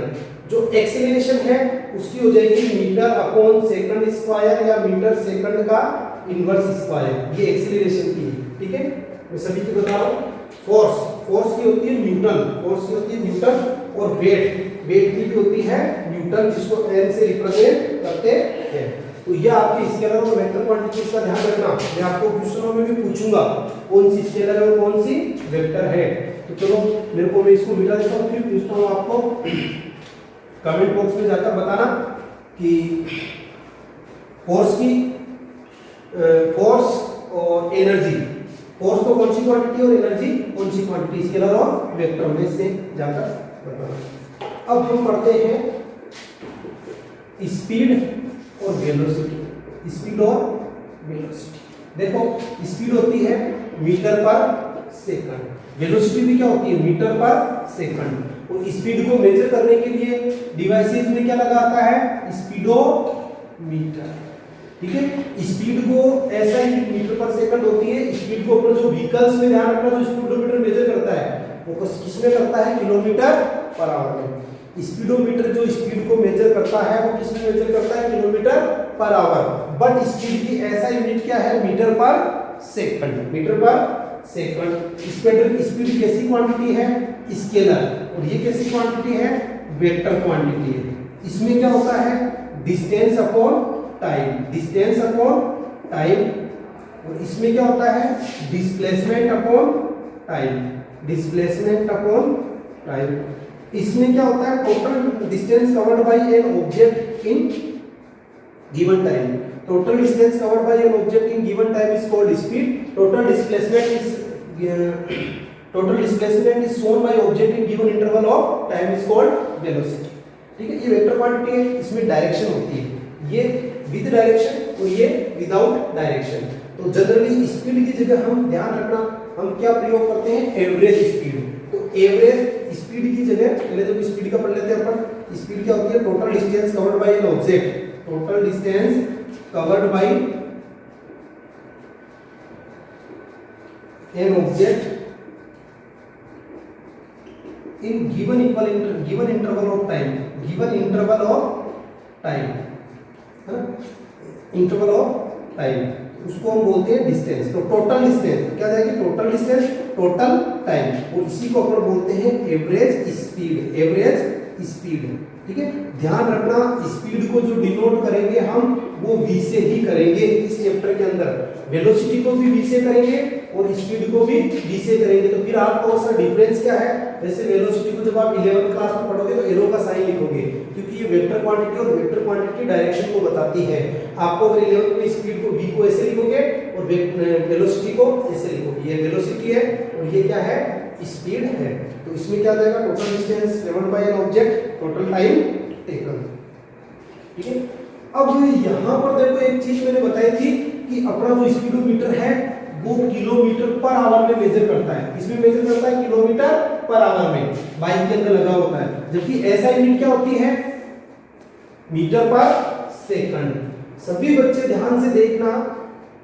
जो एक्सेलरेशन है उसकी हो जाएगी मीटर अपॉन सेकंड स्क्वायर, या मीटर सेकंड का इनवर्स स्क्वायर। ये एक्सेलरेशन की है, ठीक है। मैं सभी की बता रहा हूं। फोर्स की होती है न्यूटन, और वेट की भी होती है न्यूटन, जिसको एन से रिप्रेजेंट करते हैं। तो ये आपके स्केलर और वेक्टर क्वांटिटीज का ध्यान रखना। मैं आपको क्वेश्चनों में भी पूछूंगा कौन सी स्केलर है और कौन सी वेक्टर है। तो चलो मेरे को, मैं इसको मिटा देता हूँ, फिर पूछता हूँ आपको। कमेंट बॉक्स में जाकर बताना कि फोर्स और एनर्जी, फोर्स तो कौन सी क्वांटिटी और एनर्जी कौन सी क्वांटिटी, स्केलर और वेक्टर में से जाकर बताना। अब हम पढ़ते हैं स्पीड और वेलोसिटी। स्पीड और वेलोसिटी, देखो स्पीड होती है मीटर पर सेकंड, वेलोसिटी भी क्या होती है, मीटर पर सेकंड। और स्पीड को मेजर करने के लिए डिवाइसेस में क्या लगा आता है, स्पीडोमीटर, ठीक है। स्पीड को ऐसा ही मीटर पर सेकंड होती है। स्पीड को अपने जो व्हीकल्स में ध्यान रखना, जो स्पीडोमीटर मेजर करता है, वो किसमें करता है, किलोमीटर पर आवर में। स्पीडोमीटर जो स्पीड को मेजर करता है वो किसमें मेजर करता है, kilometre per hour. But speed की ऐसा यूनिट क्या है, मीटर पर सेकंड, मीटर पर सेकंड। स्पीड कैसी क्वांटिटी है, स्केलर, और ये कैसी क्वांटिटी है, वेक्टर क्वांटिटी है। इसमें क्या होता है, distance upon time, distance upon time. और इसमें क्या होता है, displacement upon time, displacement upon time. इसमें क्या होता है, total distance covered by an object in given time. Total distance covered by an object in given time is called speed. Total displacement is shown by object in given interval of time is called velocity. ठीक है, ये vector quantity है, इसमें direction होती है, ये with direction और ये विदाउट डायरेक्शन। तो जनरली स्पीड की जगह हम ध्यान रखना, हम क्या प्रयोग करते हैं, एवरेज स्पीड। तो एवरेज स्पीड की जगह पहले जब स्पीड का पढ़ लेते हैं अपन, स्पीड क्या होती है, total distance covered by an object, total distance covered by an object in given interval of time, given interval of time, है ना, इंटरवल ऑफ टाइम, उसको हम बोलते हैं डिस्टेंस। तो टोटल डिस्टेंस क्या जाएगी, टोटल डिस्टेंस, टोटल टाइम, और इसी को अपन बोलते हैं एवरेज स्पीड, एवरेज स्पीड। ठीक है, ध्यान रखना स्पीड को जो डिनोट करेंगे हम वो v से ही करेंगे इस चैप्टर के अंदर। वेलोसिटी को भी v से करेंगे और स्पीड को भी v से करेंगे। तो फिर आपको उसका डिफरेंस क्या है, जैसे वेलोसिटी को जब आप 11th क्लास में पढ़ोगे तो एरो का साइन लिखोगे, क्योंकि ये वेक्टर क्वांटिटी और वेक्टर क्वांटिटी डायरेक्शन को बताती है। आपको अगर 11th में स्पीड को v को ऐसे लिखोगे और वेलोसिटी को ऐसे लिखोगे, ये वेलोसिटी है और ये क्या है, स्पीड है। तो इसमें क्या जाएगा, total distance travelled bye an object, total time taken. ठीक है, अब यहाँ पर देखो एक चीज मैंने बताई थी कि अपना जो स्पीडोमीटर है वो किलोमीटर पर आवर में मेजर करता है। इसमें मेजर करता है किलोमीटर पर आवर में, बाइक के अंदर लगा होता है। जबकि ऐसा यूनिट क्या होती है, मीटर पर सेकंड। सभी बच्चे ध्यान से देखना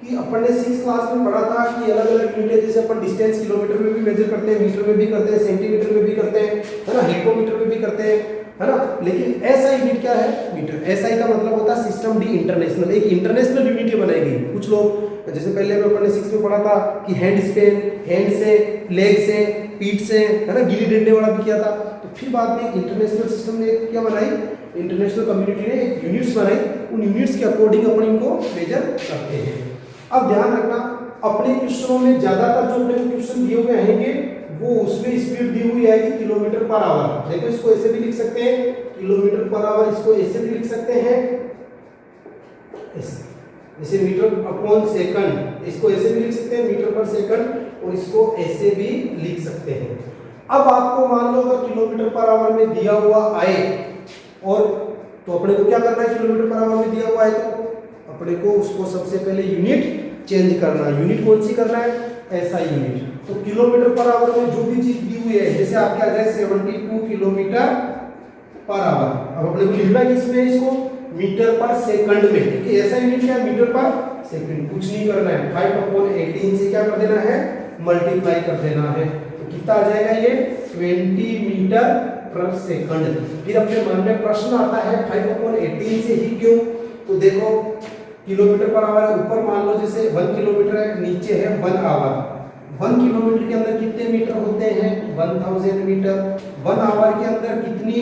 कि अपन ने 6th क्लास में पढ़ा था कि अलग अलग यूनिट है, जैसे अपन डिस्टेंस किलोमीटर में भी मेजर करते हैं, मीटर में भी करते हैं, सेंटीमीटर में भी करते हैं, है ना, हेक्टोमीटर में भी करते हैं, है ना। लेकिन एसआई यूनिट क्या है, मीटर। एसआई का मतलब होता है सिस्टम डी इंटरनेशनल, एक इंटरनेशनल यूनिट बनाई गई। कुछ लोग जैसे पहले में अपन ने 6th में पढ़ा था कि हैंड स्पेन, हैंड से, लेग से, पीठ से, है ना, गिल्ली डंडे वाला भी किया था। तो फिर बाद में इंटरनेशनल सिस्टम ने क्या बनाई, इंटरनेशनल कम्युनिटी ने एक यूनिट्स बनाई, उन यूनिट्स के अकॉर्डिंग अपन इनको मेजर करते हैं। अब ध्यान रखना, अपने क्वेश्चनों में ज्यादातर जो अपने क्वेश्चन दिए हुए आएंगे वो उसमें स्पीड दी हुई आएगी किलोमीटर पर आवर। देखो इसको ऐसे भी लिख सकते हैं किलोमीटर पर आवर, इसको ऐसे भी लिख सकते हैं जैसे मीटर अपॉन सेकंड, इसको ऐसे भी लिख सकते हैं मीटर पर सेकंड, और इसको ऐसे भी लिख सकते हैं। अब आपको मान लो अगर किलोमीटर पर आवर में दिया हुआ आए, और तो अपने को क्या करना है, किलोमीटर पर आवर में दिया हुआ है तो अपने को उसको सबसे पहले यूनिट चेंज करना है। यूनिट कौन सी करना है, ऐसा यूनिट। तो किलोमीटर पर आवर में जो भी चीज दी हुई है, जैसे आपके आ जाए 72 किलोमीटर पर आवर, अब अपने को लिखना है किसमें, इसको मीटर पर सेकंड में, क्योंकि ऐसा यूनिट क्या है, मीटर पर सेकंड। कुछ नहीं करना है, 5/18 से क्या कर देना है, मल्टीप्लाई कर देना है। तो कितना आ जाएगा ये, 20 मीटर पर सेकंड। फिर अपने मन में प्रश्न आता है 5/18 से ही क्यों, तो देखो किलोमीटर पर आवर है, ऊपर मान लो जैसे 1 किलोमीटर है, नीचे है 1 आवर। 1 किलोमीटर के अंदर कितने मीटर होते हैं, 1000 मीटर। 1 आवर के अंदर कितनी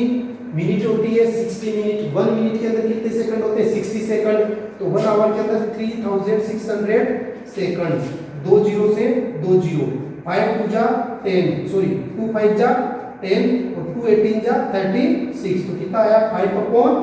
मिनट होती है, 60 मिनट। 1 मिनट के अंदर कितने सेकंड होते हैं, 60 सेकंड। तो 1 आवर के अंदर 3600 सेकंड। 2 जीरो से 2 जीरो, 5 2 जा 10, सॉरी 2 5 जा 10 और 2 18 जा 36। तो कितना आया, 5/18।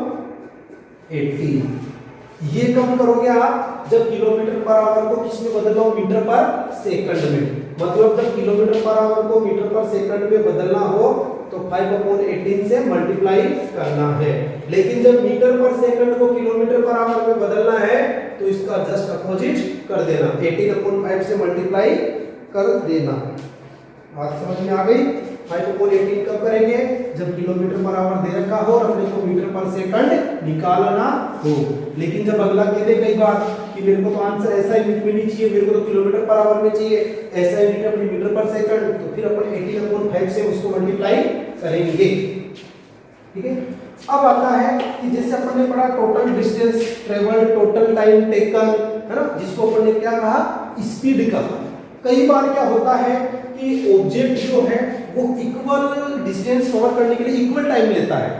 ये कब करोगे आप, जब किलोमीटर पर आवर को किसमें बदलो, मीटर पर सेकंड में। मतलब जब किलोमीटर पर आवर को मीटर पर सेकंड में बदलना हो तो 5/18 से मल्टीप्लाई करना है। लेकिन जब मीटर पर सेकंड को किलोमीटर पर आवर में बदलना है तो इसका जस्ट अपोजिट कर देना, 18/5 से मल्टीप्लाई कर देना। बात समझ में आ गई। 5/18 कब करेंगे? जब किलोमीटर पर आवर दे रखा हो और अपने को मीटर पर सेकंड निकालना हो। लेकिन जब अगला कह दे कई बार कि मेरे को तो आंसर ऐसा ही मिनट में नहीं चाहिए, मेरे को तो किलोमीटर पर आवर में चाहिए, ऐसा ही मीटर पर सेकंड, तो फिर अपन 18/5 से उसको मल्टीप्लाई करेंगे। ठीक है। अब आता है कि जैसे अपन ने पढ़ा total distance travel, total time taken, है ना, जिसको अपन ने क्या कहा? स्पीड कहा। कई बार क्या होता है कि ऑब्जेक्ट जो है वो इक्वल डिस्टेंस कवर करने के लिए इक्वल टाइम लेता है।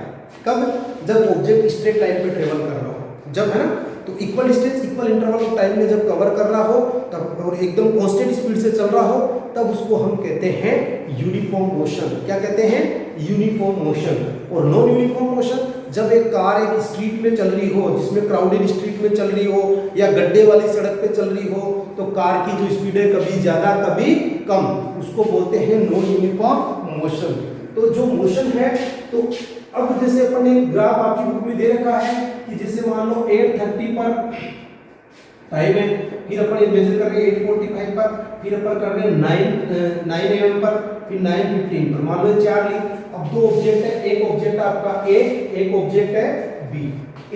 कब? जब ऑब्जेक्ट स्ट्रेट लाइन पे ट्रेवल कर रहा हो, जब, है ना, तो equal distance equal interval of time में जब कवर कर रहा हो तब, और एकदम कांस्टेंट स्पीड से चल रहा हो, तब उसको हम कहते हैं यूनिफॉर्म मोशन। क्या कहते हैं? Uniform motion. और नॉन यूनिफॉर्म मोशन, जब एक कार एक स्ट्रीट में चल रही हो, जिसमें क्राउडेड स्ट्रीट में चल रही हो या गड्ढे वाली सड़क पे चल रही हो, तो कार की जो स्पीड है कभी ज्यादा कभी कम, उसको बोलते हैं नॉन यूनिफॉर्म मोशन। तो जो मोशन है, तो अब जैसे अपन ने ग्राफ आपकी बुक में दे रखा है कि जैसे मान लो 8:30 पर टाइम है, फिर अपन ये मेजर कर रहे हैं 8:45 पर, फिर अपन कर रहे हैं 9 AM पर, फिर 9:15 पर, मान लो 4 ली। अब दो ऑब्जेक्ट है, एक ऑब्जेक्ट आपका A, एक ऑब्जेक्ट है B।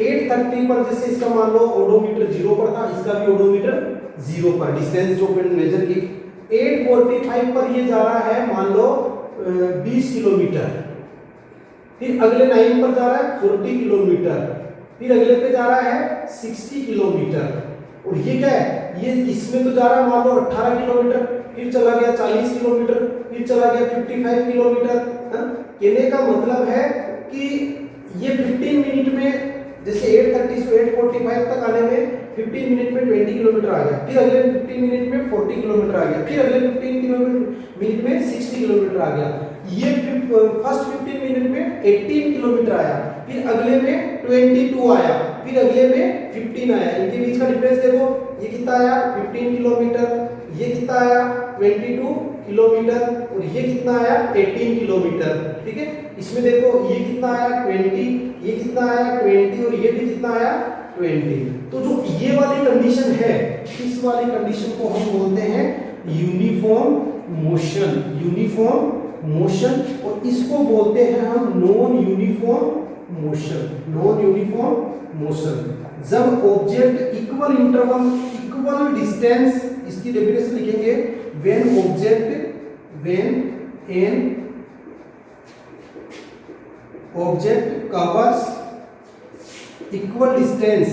8:30 पर जैसे इसका मान लो ओडोमीटर 0 पर था, इसका भी ओडोमीटर 0 पर, डिस्टेंस जो अपन मेजर की। 8:45 पर ये जा रहा है मान लो 20 किलोमीटर, फिर अगले 9 पर जा रहा है 40 किलोमीटर, फिर अगले पे जा रहा है 60 किलोमीटर, और ये क्या है? ये इसमें तो जा रहा है मान लो 18 किलोमीटर, फिर चला गया 40 किलोमीटर, फिर चला गया 55 किलोमीटर। कहने का मतलब है कि ये 15 मिनट में, जैसे 8:30 से 8:45 तक आने में 15 मिनट में 20 किलोमीटर आ गया, फिर अगले 15 मिनट में 40 किलोमीटर आ गया, फिर अगले 15 मिनट में 60 किलोमीटर आ गया। ये फर्स्ट 15 मिनट में 18 किलोमीटर आया, फिर अगले में 22 आया, फिर अगले में 15 आया। इनके बीच का डिफरेंस देखो, ये कितना आया? 15 किलोमीटर, ये कितना आया? 22 किलोमीटर, और ये कितना आया? 18 किलोमीटर। ठीक है। इसमें देखो ये कितना आया? 20, ये कितना आया? 20, और ये भी कितना आया? 20। तो जो ये वाली कंडीशन है, इस वाली कंडीशन को हम बोलते हैं यूनिफॉर्म मोशन। यूनिफॉर्म मोशन, और इसको बोलते हैं हम non uniform motion. Non uniform motion जब object equal interval equal distance, इसकी डेफिनेशन लिखेंगे, when an object covers equal distance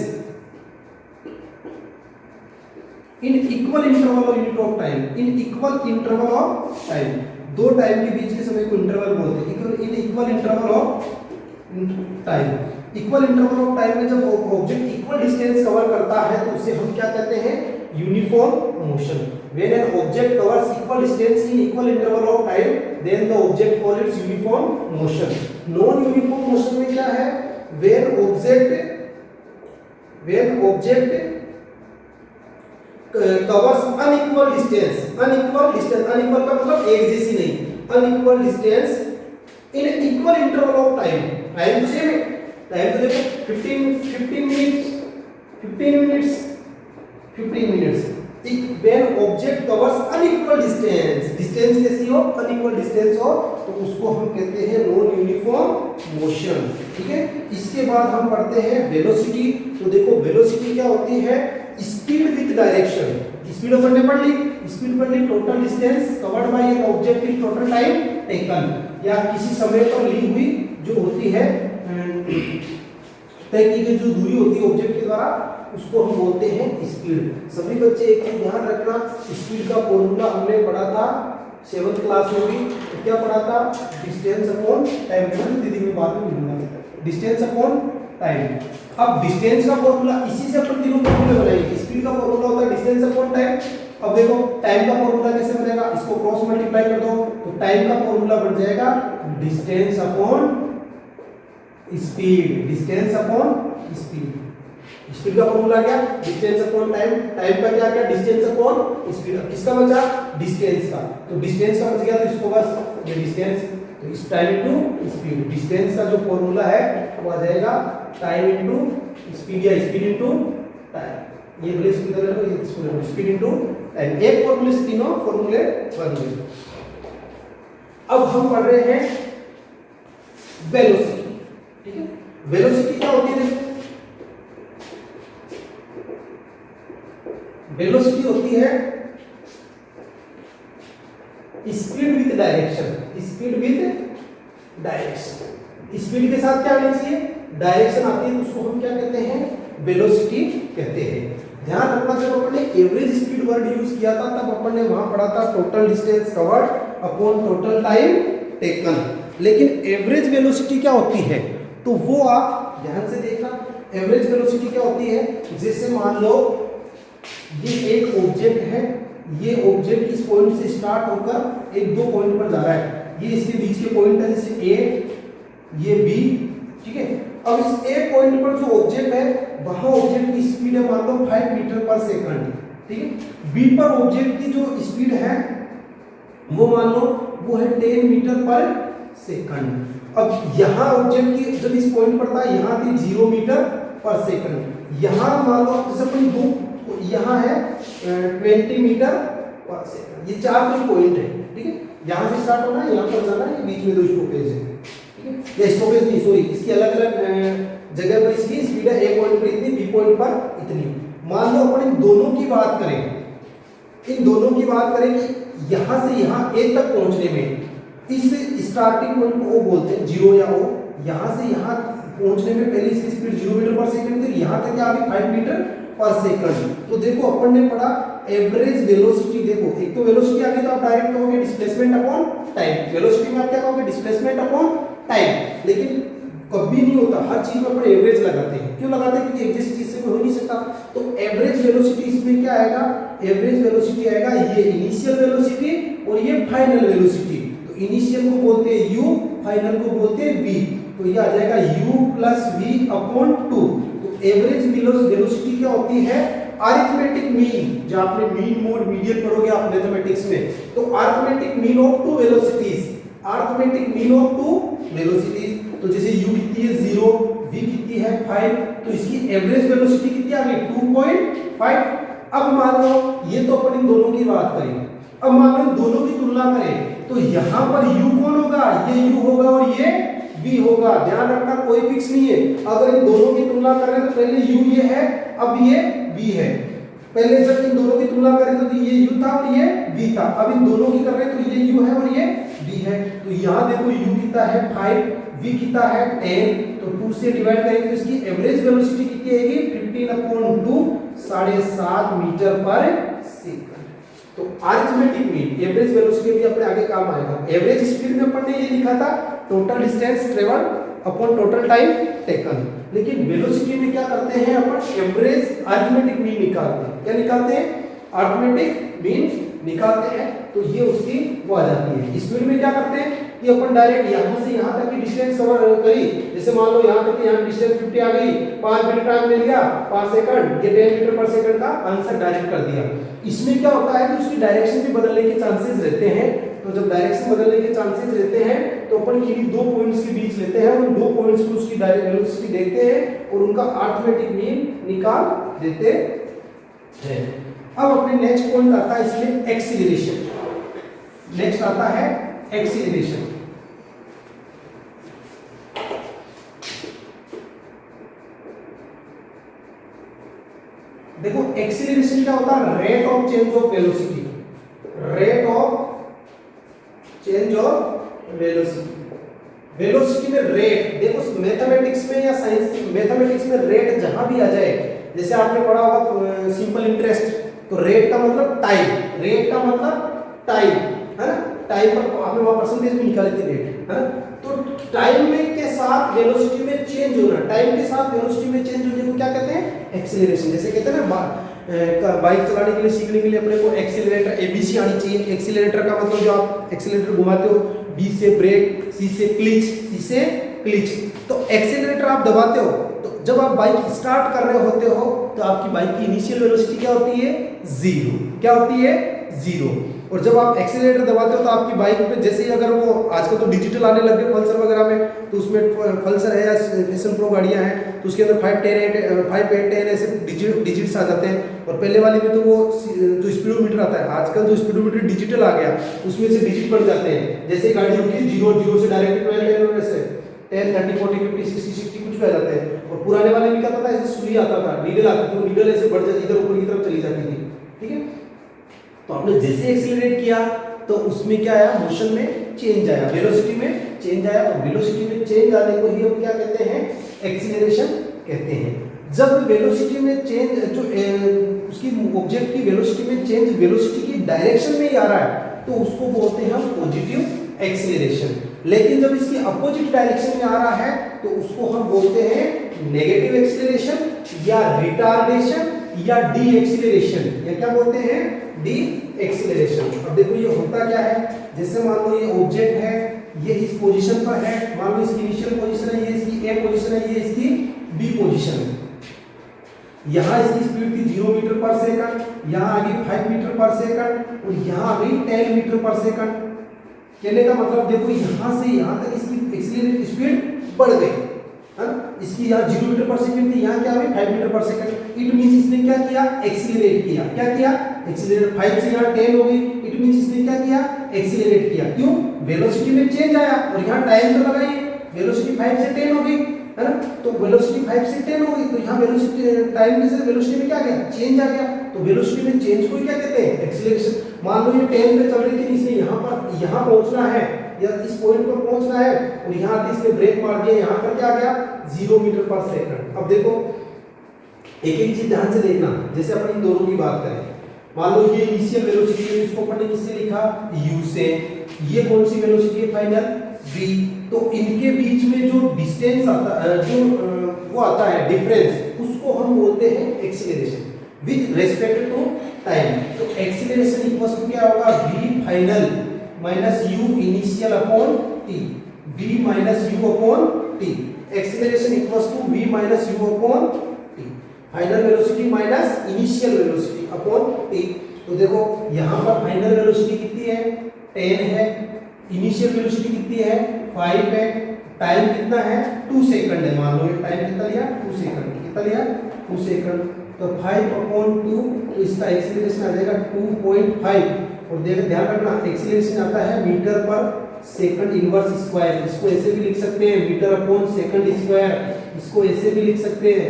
in equal interval और unit of time. In equal interval of time, दो टाइम के बीच के समय को इंटरवल बोलते हैं। In equal interval of time, equal interval of time में जब ऑब्जेक्ट इक्वल डिस्टेंस कवर करता है तो उसे हम क्या कहते हैं? Uniform motion. When an object covers equal distance in equal interval of time, then the object called it's uniform motion. Non uniform motion में क्या है? When object covers unequal distance, unequal का मतलब एक जैसी नहीं, unequal distance in equal interval of time. Time same है, time तो देखो 15 minutes. When object covers unequal distance, distance कैसी हो? अनइक्वल डिस्टेंस हो, तो उसको हम कहते हैं नॉन यूनिफॉर्म मोशन। ठीक है। इसके बाद हम पढ़ते हैं वेलोसिटी। तो देखो वेलोसिटी क्या होती है? Speed with direction. स्पीड अपन ने पढ़ ली, स्पीड पढ़ ली, total distance covered by an object in total time taken, या किसी समय पर ली हुई जो होती है तय की गई जो दूरी होती है ऑब्जेक्ट के द्वारा, उसको हम बोलते हैं स्पीड। सभी बच्चे एक चीज ध्यान रखना, स्पीड का फॉर्मूला हमने पढ़ा था 7th क्लास में भी। तो क्या पढ़ा था? Distance upon time. दीदी मैं बाद में मिलूंगा, डिस्टेंस अपॉन टाइम। अब डिस्टेंस का फॉर्मूला इसी से अपन तीनों फॉर्मूले बनाएंगे। स्पीड का फॉर्मूला होता है डिस्टेंस अपॉन टाइम। अब देखो टाइम का फॉर्मूला कैसे बनेगा? इसको क्रॉस मल्टीप्लाई कर दो, तो टाइम का फॉर्मूला बन जाएगा distance upon speed. Distance upon speed, speed का फॉर्मूला क्या? Distance upon time. टाइम का क्या? Distance upon speed. किसका बचा? डिस्टेंस का। तो डिस्टेंस का बच गया, तो इसको बस ये डिस्टेंस, तो इस टाइम टू स्पीड। डिस्टेंस का जो फॉर्मूला है वो आ जाएगा टाइम इनटू स्पीड, या स्पीड इनटू टाइम। ये बोले स्पीड ले लो, ये स्पीड इनटू टाइम। एक फॉर्मूले से तीनों फॉर्मूले बन गए। अब हम पढ़ रहे हैं वेलोसिटी। ठीक है, वेलोसिटी क्या होती है? वेलोसिटी होती है speed with direction. Speed with direction, speed के साथ क्या आनी चाहिए? डायरेक्शन आती है, तो उसको हम क्या कहते हैं? वेलोसिटी कहते हैं। ध्यान रखना, जब अपन ने एवरेज स्पीड वर्ड यूज किया था तब अपन ने वहां पढ़ा था total distance covered upon total time taken, लेकिन एवरेज वेलोसिटी क्या होती है? तो वो आप ध्यान से देखना। एवरेज वेलोसिटी क्या होती है? जैसे मान लो ये एक ऑब्जेक्ट है, ये ऑब्जेक्ट इस पॉइंट से स्टार्ट होकर एक दो पॉइंट पर जा रहा है, ये इसके बीच के पॉइंट है, जैसे ए, ये बी। ठीक है, अब इस ए पॉइंट पर जो ऑब्जेक्ट है वहां ऑब्जेक्ट की स्पीड है मान लो 5 मीटर पर सेकंड। ठीक है, बी पर ऑब्जेक्ट की जो स्पीड है वो मान लो वो है 10 मीटर पर सेकंड। अब यहाँ ऑब्जेक्ट की जब इस पॉइंट पर था यहाँ थी 0 मीटर पर सेकंड, यहाँ मान लो जैसे अपन दो यहाँ है 20 मीटर पर सेकंड, ये चार कोई पॉइंट है। ठीक है, यहाँ से स्टार्ट होना है, यहाँ पर जाना है, बीच में दो स्टॉपेज है। ठीक है, ये स्टॉपेज नहीं, सॉरी, इसकी अलग अलग जगह पर इसकी स्पीड है, ए पॉइंट पर इतनी, बी पॉइंट पर इतनी। मान लो अपन इन दोनों की बात करें, इन दोनों की बात करें कि यहाँ से यहाँ ए तक पहुंचने में इस स्टार्टिंग पॉइंट को ओ बोलते हैं, 0 या ओ। यहाँ से यहाँ पहुंचने में पहले इसकी स्पीड 0 मीटर पर सेकंड थी, यहाँ तक आ गई 5 मीटर पर सेकंड। तो देखो अपन ने पढ़ा एवरेज वेलोसिटी। देखो एक तो वेलोसिटी आ गई तो आप डायरेक्ट कहोगे डिस्प्लेसमेंट अपॉन टाइम। वेलोसिटी में आप क्या कहोगे? Displacement upon time. लेकिन कभी नहीं होता, हर चीज में अपन एवरेज लगाते हैं। क्यों लगाते हैं? क्योंकि एक जैसी चीज से कोई हो नहीं सकता। तो एवरेज वेलोसिटी इसमें क्या आएगा? एवरेज वेलोसिटी आएगा ये इनिशियल वेलोसिटी और ये फाइनल वेलोसिटी। तो इनिशियल को बोलते हैं u, फाइनल को बोलते हैं v। तो ये आ जाएगा u प्लस v अपॉन 2। तो एवरेज वेलोसिटी क्या होती है? Arithmetic mean. जो आपने मीन मोड मीडियन पढ़ोगे आप मैथमेटिक्स में, तो arithmetic mean of two velocities, arithmetic mean of two velocities. तो जैसे u कितनी है 0, v कितनी है 5, तो इसकी एवरेज वेलोसिटी कितनी आ गई? 2.5। अब मान लो ये तो अपन इन दोनों की बात करें, अब मान लो इन दोनों की तुलना करें तो यहाँ पर u कौन होगा? ये u होगा और ये v होगा। ध्यान रखना कोई फिक्स नहीं है। अगर इन दोनों की तुलना करें तो पहले u ये है, अब ये v है। पहले जब इन दोनों की तुलना करें तो ये u था और ये v था, अब इन दोनों की कर रहे हैं तो ये u है और ये v है। तो यहाँ देखो u कितना है 5, v कितना है 10, तो 2 से डिवाइड करेंगे तो इसकी एवरेज वेलोसिटी कितनी आएगी? 15/2, 7.5 मीटर पर सेकंड। तो अरिथमेटिक मीन, एवरेज वेलोसिटी भी अपने आगे काम आएगा। एवरेज स्पीड में अपन ने ये लिखा था total distance travel upon total time taken, लेकिन वेलोसिटी में क्या करते हैं अपन? एवरेज अरिथमेटिक मीन निकालते हैं। क्या निकालते हैं? अरिथमेटिक मीन निकालते हैं, तो ये उसकी वो आ जाती है। स्पीड में क्या करते हैं कि अपन डायरेक्ट यहाँ से यहाँ तक की डिस्टेंस कवर करी, जैसे मान लो यहाँ तक यहाँ डिस्टेंस 50 आ गई, 5 मिनट टाइम ले लिया, 5 सेकंड, ये 10 मीटर पर सेकंड का आंसर डायरेक्ट कर दिया। इसमें क्या होता है कि उसकी डायरेक्शन भी बदलने के चांसेस रहते हैं। तो जब डायरेक्शन बदलने के चांसेस रहते हैं तो अपन किन्हीं दो पॉइंट्स के बीच लेते हैं, उन दो पॉइंट्स को उसकी डायरेक्ट वेलोसिटी देखते हैं और उनका अरिथमेटिक मीन निकाल देते हैं। अब अपने नेक्स्ट पॉइंट आता है इसमें एक्सीलरेशन। नेक्स्ट आता है एक्सीलरेशन। देखो एक्सीलरेशन क्या होता है? Rate of change of velocity, rate of change of velocity. Velocity में रेट, देखो मैथमेटिक्स में या साइंस मैथमेटिक्स में रेट जहां भी आ जाए, जैसे आपने पढ़ा होगा सिंपल इंटरेस्ट, तो रेट का मतलब टाइम, रेट का मतलब टाइम है ना। टाइम पर आपने वहां परसेंटेज में निकाली थी रेट, है ना। तो टाइम में के साथ वेलोसिटी में चेंज होना, टाइम के साथ वेलोसिटी में चेंज होने को क्या कहते हैं? एक्सीलरेशन। जैसे कहते हैं ना बाइक चलाने के लिए, सीखने के लिए अपने को एक्सीलरेटर एबीसी आनी चाहिए। कि एक्सीलरेटर का मतलब जो आप एक्सीलरेटर घुमाते हो, बी से ब्रेक, सी से क्लिच, सी से क्लिच। तो एक्सीलरेटर आप दबाते हो तो जब आप बाइक स्टार्ट कर रहे होते हो तो आपकी बाइक की इनिशियल वेलोसिटी क्या होती है? 0। क्या होती है? 0। और जब आप एक्सीलरेटर दबाते हो तो आपकी बाइक पे जैसे ही अगर वो आजकल तो डिजिटल आने लग गए पल्सर वगैरह में, तो उसमें पल्सर है या पैशन प्रो गाड़ियाँ हैं तो उसके अंदर 5, 10 ऐसे डिजिट्स आ जाते हैं। और पहले वाली में तो वो जो स्पीडोमीटर आता है, आजकल जो स्पीडोमीटर डिजिटल आ गया उसमें से डिजिट बढ़ जाते हैं। जैसे गाड़ी रुकी 0 से डायरेक्ट 12 ऐसे 10, 30, 40, 50, 60, 60 कुछ भी आ जाते हैं। और पुराने वाले में क्या आता था, ऐसे सुई आता था, नीडल आती थी, वो नीडल ऐसे बढ़ जाती, इधर ऊपर की तरफ चली जाती थी, ठीक है। तो आपने जैसे एक्सीलरेट किया तो उसमें क्या आया, मोशन में चेंज आया, वेलोसिटी में चेंज आया। और वेलोसिटी में चेंज आने को ही हम क्या कहते हैं, एक्सीलरेशन कहते हैं। जब वेलोसिटी में चेंज जो उसकी ऑब्जेक्ट की वेलोसिटी में चेंज वेलोसिटी की डायरेक्शन में ही आ रहा है तो उसको बोलते हैं हम पॉजिटिव एक्सीलरेशन। लेकिन जब इसकी अपोजिट डायरेक्शन में आ रहा है तो उसको हम बोलते हैं नेगेटिव एक्सीलरेशन या रिटार्डेशन या डी एक्सीलरेशन, या क्या बोलते हैं, डी एक्सीलरेशन। अब देखो ये होता क्या है, जैसे मान लो ये ऑब्जेक्ट है, ये इस पोजीशन पर है, मान लो इसकी इनिशियल पोजीशन है, ये इसकी ए पोजीशन है, ये इसकी बी पोजीशन है। यहाँ इसकी स्पीड थी 0 मीटर पर सेकंड, यहाँ आ गई 5 मीटर पर सेकंड और यहाँ आ गई 10 मीटर पर सेकंड। कहने का मतलब देखो यहाँ से यहाँ तक इसकी एक्सीलरेट स्पीड बढ़ गई, इसकी यहाँ 0 मीटर पर सेकंड थी, यहाँ क्या हुई 5 मीटर पर सेकंड। इट मींस इसने क्या किया, एक्सीलरेट किया। क्या किया, एक्सीलरेट। 5 से यहाँ 10 हो गई, इट मींस इसने क्या किया, एक्सीलरेट किया। क्यों, वेलोसिटी में चेंज आया और यहाँ टाइम तो लगा ही, वेलोसिटी 5 से 10 हो गई, है ना। तो वेलोसिटी 5 से 10 हो गई तो यहाँ वेलोसिटी टाइम में से वेलोसिटी में क्या गया, चेंज आ गया। तो वेलोसिटी में चेंज को क्या कहते हैं, एक्सीलरेशन। मान लो ये 10 पे चल रही थी, इसने यहाँ पहुंचना है या इस पॉइंट पर पहुंचना है और यहाँ इसने ब्रेक मार दिया, यहाँ पर क्या आ गया 0 मीटर पर सेकंड। अब देखो एक एक चीज ध्यान से देखना, जैसे अपन इन दोनों की बात करें, मान लो ये इनिशियल वेलोसिटी है, इसको अपन ने किससे लिखा, u से। ये कौन सी वेलोसिटी है, फाइनल v। तो इनके बीच में जो डिस्टेंस आता है, जो वो आता है डिफरेंस, उसको हम बोलते हैं acceleration with respect to time. तो एक्सीलरेशन इक्वल्स टू क्या होगा, v final minus u initial upon t, v minus u upon t। Acceleration equals to v minus u upon t, final velocity minus initial velocity upon t। तो देखो यहाँ पर final velocity कितनी है, 10 है, initial velocity कितनी है, 5 है, टाइम कितना है, 2 सेकंड है। मान लो ये टाइम कितना लिया, 2 सेकंड। कितना लिया, 2 सेकंड। तो 5/2 तो इसका एक्सीलरेशन आ जाएगा 2.5। और ध्यान रखना एक्सीलरेशन आता है मीटर पर सेकंड इनवर्स स्क्वायर। इसको ऐसे भी लिख सकते हैं, मीटर अपॉन सेकंड स्क्वायर। इसको ऐसे भी लिख सकते हैं,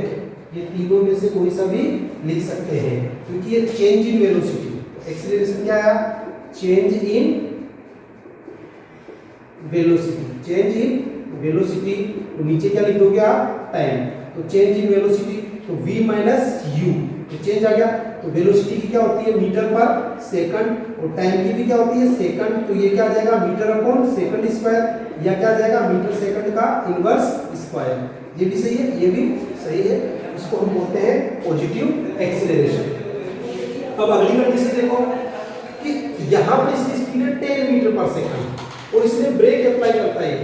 ये तीनों में से कोई सा भी लिख सकते हैं, क्योंकि ये चेंज इन वेलोसिटी। एक्सीलरेशन क्या है, change in velocity, change in velocity. तो नीचे क्या लिख दोगे आप, टाइम। तो चेंज इन वेलोसिटी, तो v माइनस u, तो चेंज आ गया। तो वेलोसिटी की क्या होती है, मीटर पर सेकंड, और टाइम की भी क्या होती है, सेकंड। तो ये क्या आ जाएगा, मीटर अपॉन सेकंड स्क्वायर, या क्या आ जाएगा, मीटर सेकंड का इनवर्स स्क्वायर। ये भी सही है, ये भी सही है। इसको हम बोलते हैं पॉजिटिव एक्सीलरेशन। अब अगली कंडीशन देखो कि यहाँ पर इसकी स्पीड है 10 मीटर पर सेकंड और इसने ब्रेक अप्लाई करता है,